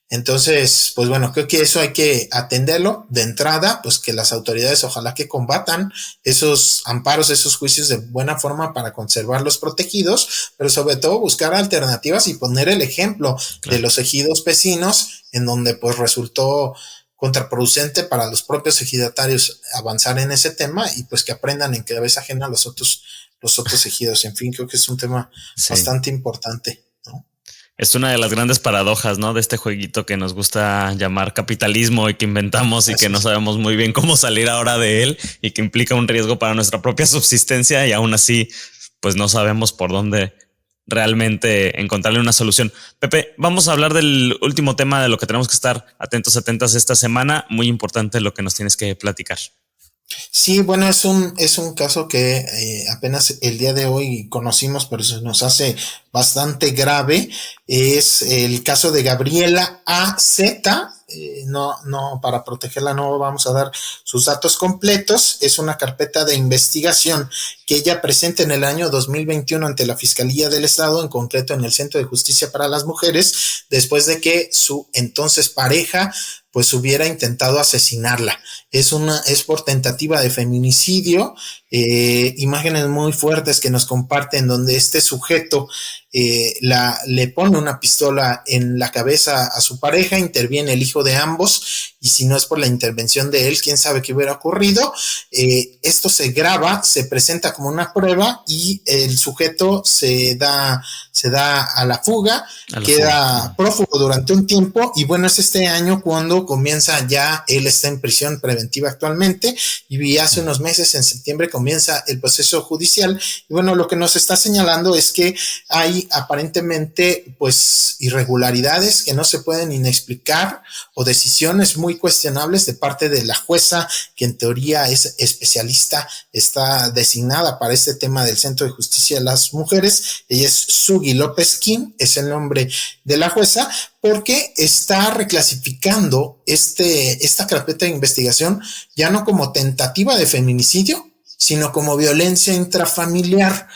B: Entonces, pues bueno, creo que eso hay que atenderlo de entrada, pues que las autoridades ojalá que combatan esos amparos, esos juicios de buena forma para conservar los protegidos, pero sobre todo buscar alternativas y poner el ejemplo de los ejidos vecinos en donde pues resultó contraproducente para los propios ejidatarios avanzar en ese tema y pues que aprendan en cabeza ajena los otros ejidos. En fin, creo que es un tema bastante importante, ¿no?
A: Es una de las grandes paradojas, ¿no? De este jueguito que nos gusta llamar capitalismo y que inventamos y que no sabemos muy bien cómo salir ahora de él y que implica un riesgo para nuestra propia subsistencia y aún así, pues no sabemos por dónde realmente encontrarle una solución. Pepe, vamos a hablar del último tema de lo que tenemos que estar atentas esta semana. Muy importante lo que nos tienes que platicar.
B: Sí, bueno, es un caso que apenas el día de hoy conocimos, pero se nos hace bastante grave. Es el caso de Gabriela A.Z. No, para protegerla no vamos a dar sus datos completos. Es una carpeta de investigación que ella presenta en el año 2021 ante la Fiscalía del Estado, en concreto en el Centro de Justicia para las Mujeres, después de que su entonces pareja pues hubiera intentado asesinarla. Es por tentativa de feminicidio. Imágenes muy fuertes que nos comparten donde este sujeto le pone una pistola en la cabeza a su pareja, interviene el hijo de ambos y si no es por la intervención de él, quién sabe qué hubiera ocurrido. Esto se graba, se presenta como una prueba y el sujeto se da a la fuga, queda prófugo durante un tiempo y bueno, es este año cuando comienza ya, él está en prisión preventiva actualmente y hace unos meses, en septiembre, comienza el proceso judicial y bueno, lo que nos está señalando es que hay aparentemente pues irregularidades que no se pueden inexplicar o decisiones muy cuestionables de parte de la jueza que en teoría es especialista, está designada para este tema del Centro de Justicia de las Mujeres. Ella es Sugi López Kim, es el nombre de la jueza, porque está reclasificando esta carpeta de investigación ya no como tentativa de feminicidio, sino como violencia intrafamiliar.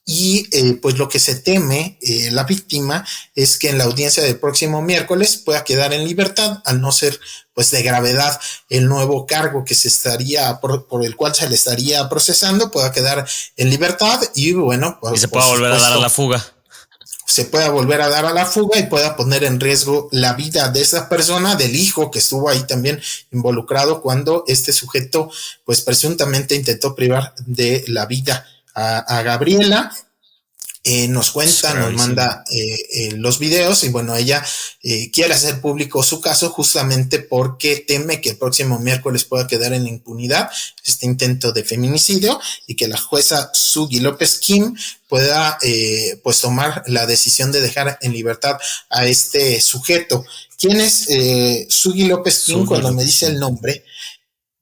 B: Y pues lo que se teme la víctima es que en la audiencia del próximo miércoles pueda quedar en libertad, al no ser pues de gravedad el nuevo cargo que se estaría por el cual se le estaría procesando, pueda quedar en libertad y bueno,
A: pues, y se pueda volver a dar a la fuga.
B: Se pueda volver a dar a la fuga y pueda poner en riesgo la vida de esa persona, del hijo que estuvo ahí también involucrado cuando este sujeto pues presuntamente intentó privar de la vida a Gabriela. Nos cuenta, nos manda los videos y bueno, ella quiere hacer público su caso justamente porque teme que el próximo miércoles pueda quedar en impunidad este intento de feminicidio y que la jueza Sugi López Kim pueda pues tomar la decisión de dejar en libertad a este sujeto. ¿Quién es Sugi López Kim? Cuando me dice el nombre,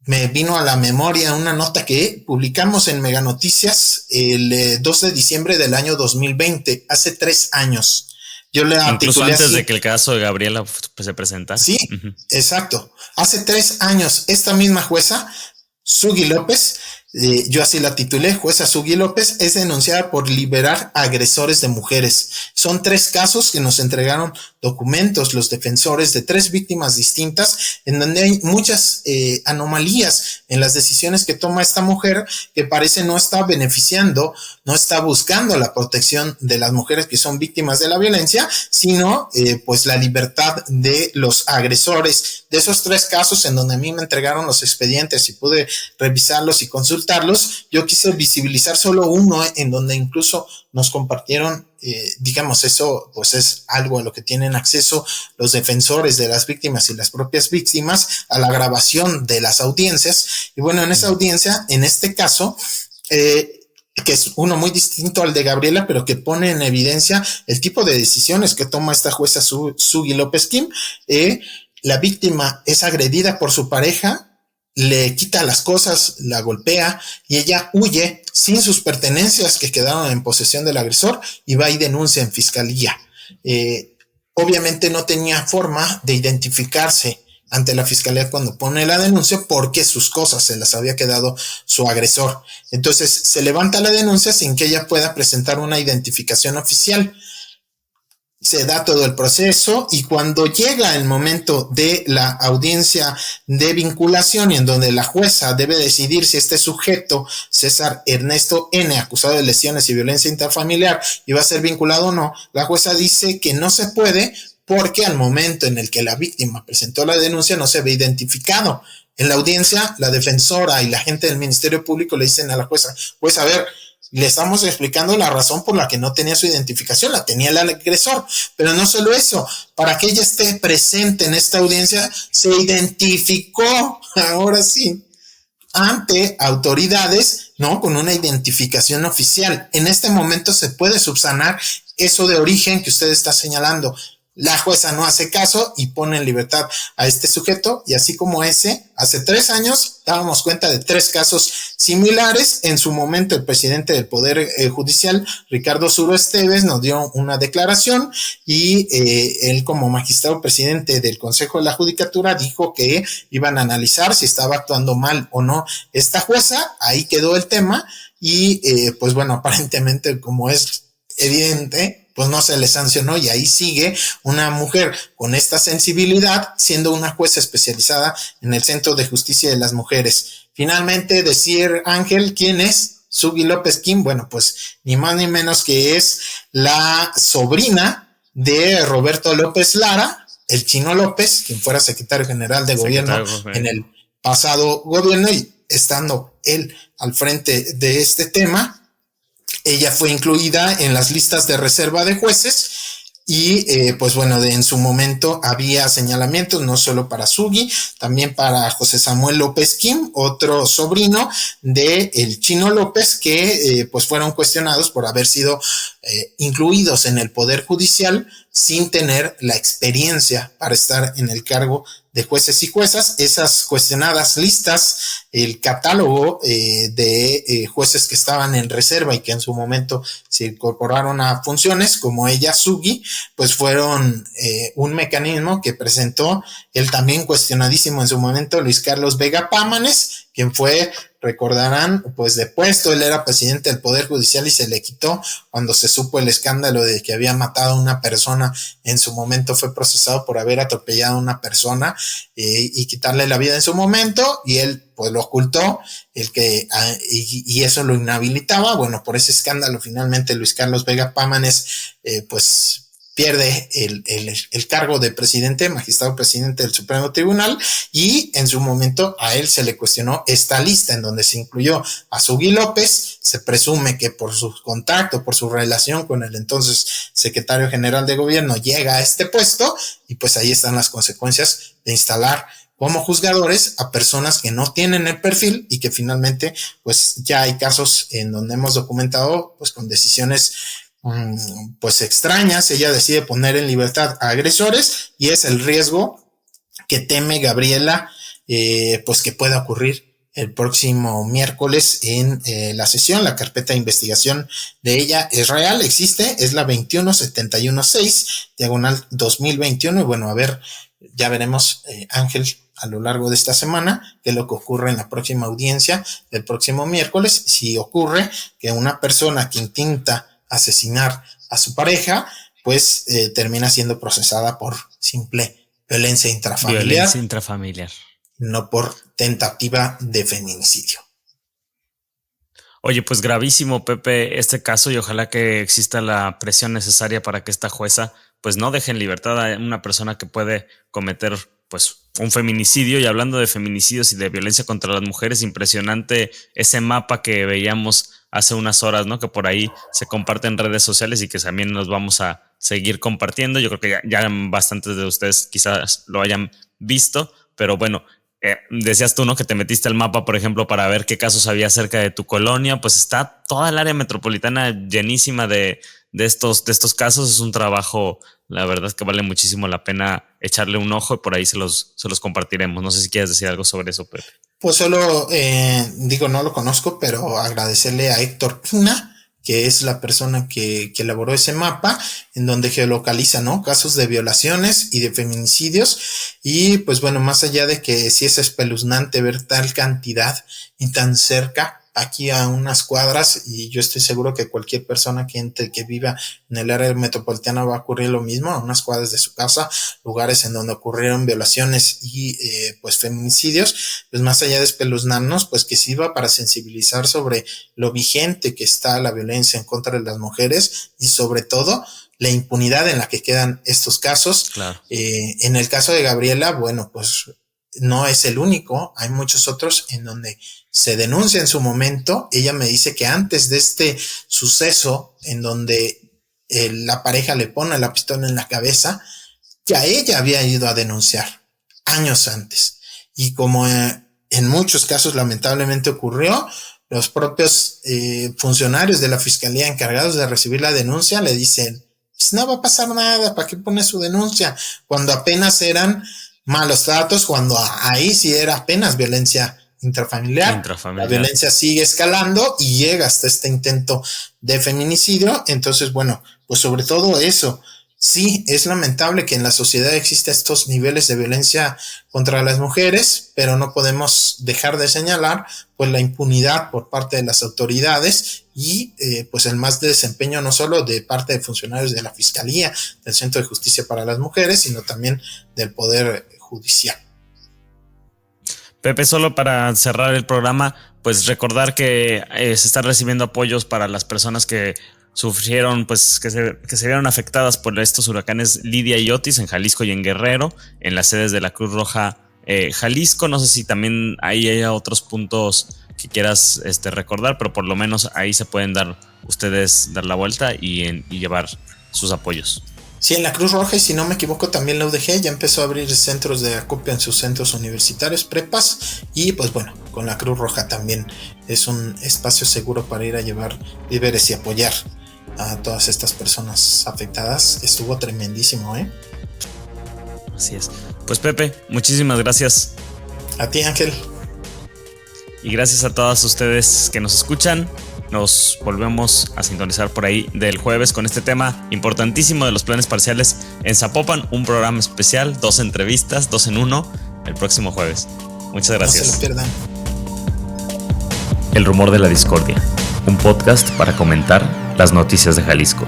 B: me vino a la memoria una nota que publicamos en Mega Noticias el 2 de diciembre del año 2020, hace 3 años. Yo le
A: incluso antes así, de que el caso de Gabriela pues, se presentara.
B: Sí, exacto. Hace 3 años, esta misma jueza, Sugi López, yo así la titulé, jueza Sugi López, es denunciada por liberar agresores de mujeres. Son 3 casos que nos entregaron documentos los defensores de 3 víctimas distintas, en donde hay muchas anomalías en las decisiones que toma esta mujer, que parece no está beneficiando, no está buscando la protección de las mujeres que son víctimas de la violencia, sino pues la libertad de los agresores. De esos 3 casos en donde a mí me entregaron los expedientes y pude revisarlos y consultarlos, yo quise visibilizar solo uno en donde incluso nos compartieron, digamos, eso pues es algo a lo que tienen acceso los defensores de las víctimas y las propias víctimas, a la grabación de las audiencias. Y bueno, en esa audiencia, en este caso, que es uno muy distinto al de Gabriela, pero que pone en evidencia el tipo de decisiones que toma esta jueza Sugi López Kim, la víctima es agredida por su pareja, le quita las cosas, la golpea y ella huye sin sus pertenencias que quedaron en posesión del agresor y va y denuncia en fiscalía. Obviamente no tenía forma de identificarse ante la fiscalía cuando pone la denuncia porque sus cosas se las había quedado su agresor. Entonces se levanta la denuncia sin que ella pueda presentar una identificación oficial. Se da todo el proceso y cuando llega el momento de la audiencia de vinculación y en donde la jueza debe decidir si este sujeto, César Ernesto N., acusado de lesiones y violencia intrafamiliar, iba a ser vinculado o no, la jueza dice que no se puede porque al momento en el que la víctima presentó la denuncia no se ve identificado. En la audiencia, la defensora y la gente del Ministerio Público le dicen a la jueza, pues a ver, le estamos explicando la razón por la que no tenía su identificación, la tenía el agresor, pero no solo eso, para que ella esté presente en esta audiencia, se identificó, ahora sí, ante autoridades, ¿no? Con una identificación oficial. En este momento se puede subsanar eso de origen que usted está señalando. La jueza no hace caso y pone en libertad a este sujeto y así como ese, hace 3 años dábamos cuenta de 3 casos similares. En su momento el presidente del Poder Judicial, Ricardo Zuro Esteves, nos dio una declaración y él como magistrado presidente del Consejo de la Judicatura dijo que iban a analizar si estaba actuando mal o no esta jueza. Ahí quedó el tema y pues bueno, aparentemente como es evidente, pues no se le sancionó y ahí sigue una mujer con esta sensibilidad siendo una jueza especializada en el Centro de Justicia de las Mujeres. Finalmente decir, Ángel, ¿quién es? Sugui López Kim, bueno, pues ni más ni menos que es la sobrina de Roberto López Lara, el Chino López, quien fuera secretario general de gobierno en el pasado gobierno y estando él al frente de este tema. Ella fue incluida en las listas de reserva de jueces y pues bueno, en su momento había señalamientos no solo para Sugui, también para José Samuel López Kim, otro sobrino de el Chino López, que pues fueron cuestionados por haber sido incluidos en el Poder Judicial sin tener la experiencia para estar en el cargo de jueces y juezas. Esas cuestionadas listas, el catálogo de jueces que estaban en reserva y que en su momento se incorporaron a funciones, como ella, Sugui, pues fueron un mecanismo que presentó el también cuestionadísimo en su momento Luis Carlos Vega Pámanes, quien fue, recordarán, pues depuesto. Él era presidente del Poder Judicial y se le quitó cuando se supo el escándalo de que había matado a una persona. En su momento fue procesado por haber atropellado a una persona y quitarle la vida en su momento, y él pues lo ocultó, y eso lo inhabilitaba. Bueno, por ese escándalo finalmente Luis Carlos Vega Pámanes pues pierde el cargo de presidente, magistrado presidente del Supremo Tribunal, y en su momento a él se le cuestionó esta lista en donde se incluyó a Sugui López. Se presume que por su contacto, por su relación con el entonces secretario general de gobierno, llega a este puesto, y pues ahí están las consecuencias de instalar como juzgadores a personas que no tienen el perfil y que finalmente pues ya hay casos en donde hemos documentado pues con decisiones pues extrañas. Ella decide poner en libertad a agresores y es el riesgo que teme Gabriela pues que pueda ocurrir el próximo miércoles en la sesión. La carpeta de investigación de ella es real, existe, es la 21716/2021 y bueno, a ver, ya veremos, Ángel, a lo largo de esta semana, qué es lo que ocurre en la próxima audiencia del próximo miércoles. Si ocurre que una persona que intenta asesinar a su pareja, pues termina siendo procesada por simple violencia intrafamiliar, no por tentativa de feminicidio.
A: Oye, pues gravísimo, Pepe, este caso, y ojalá que exista la presión necesaria para que esta jueza pues no deje en libertad a una persona que puede cometer pues un feminicidio. Y hablando de feminicidios y de violencia contra las mujeres, impresionante ese mapa que veíamos hace unas horas, ¿no? Que por ahí se comparte en redes sociales y que también nos vamos a seguir compartiendo. Yo creo que ya bastantes de ustedes quizás lo hayan visto, pero bueno, decías tú, ¿no? Que te metiste al mapa, por ejemplo, para ver qué casos había cerca de tu colonia. Pues está toda el área metropolitana llenísima de estos casos. Es un trabajo, la verdad, que vale muchísimo la pena echarle un ojo y por ahí se los compartiremos. No sé si quieres decir algo sobre eso, Pepe.
B: Pues solo no lo conozco, pero agradecerle a Héctor Pina, que es la persona que elaboró ese mapa, en donde geolocaliza, ¿no?, casos de violaciones y de feminicidios. Y pues bueno, más allá de que sí es espeluznante ver tal cantidad y tan cerca, aquí a unas cuadras, y yo estoy seguro que cualquier persona que viva en el área metropolitana va a ocurrir lo mismo, a unas cuadras de su casa, lugares en donde ocurrieron violaciones y pues feminicidios. Pues más allá de espeluznarnos, pues que sirva para sensibilizar sobre lo vigente que está la violencia en contra de las mujeres y sobre todo la impunidad en la que quedan estos casos.
A: Claro.
B: En el caso de Gabriela, bueno, pues no es el único, hay muchos otros en donde se denuncia en su momento. Ella me dice que antes de este suceso, en donde la pareja le pone la pistola en la cabeza, ya ella había ido a denunciar años antes. Y como en muchos casos lamentablemente ocurrió, los propios funcionarios de la fiscalía encargados de recibir la denuncia le dicen, pues no va a pasar nada, ¿para qué pone su denuncia? Cuando apenas eran malos tratos, cuando ahí sí era apenas violencia intrafamiliar. La violencia sigue escalando y llega hasta este intento de feminicidio. Entonces, bueno, pues sobre todo eso, sí, es lamentable que en la sociedad exista estos niveles de violencia contra las mujeres, pero no podemos dejar de señalar pues la impunidad por parte de las autoridades y pues el más desempeño no solo de parte de funcionarios de la Fiscalía, del Centro de Justicia para las Mujeres, sino también del Poder Judicial.
A: Pepe, solo para cerrar el programa, pues recordar que se están recibiendo apoyos para las personas que sufrieron, pues que se vieron afectadas por estos huracanes Lidia y Otis en Jalisco y en Guerrero, en las sedes de la Cruz Roja Jalisco. No sé si también ahí hay otros puntos que quieras recordar, pero por lo menos ahí se pueden dar la vuelta y llevar sus apoyos.
B: Sí, en la Cruz Roja, y si no me equivoco también la UDG ya empezó a abrir centros de acopio en sus centros universitarios, prepas, y pues bueno, con la Cruz Roja también es un espacio seguro para ir a llevar víveres y apoyar a todas estas personas afectadas. Estuvo tremendísimo, ¿eh?
A: Así es. Pues Pepe, muchísimas gracias.
B: A ti, Ángel.
A: Y gracias a todas ustedes que nos escuchan. Nos volvemos a sintonizar por ahí del jueves con este tema importantísimo de los planes parciales en Zapopan. Un programa especial, 2 entrevistas, 2 en 1, el próximo jueves. Muchas gracias.
B: No se lo pierdan.
A: El rumor de la discordia, un podcast para comentar las noticias de Jalisco.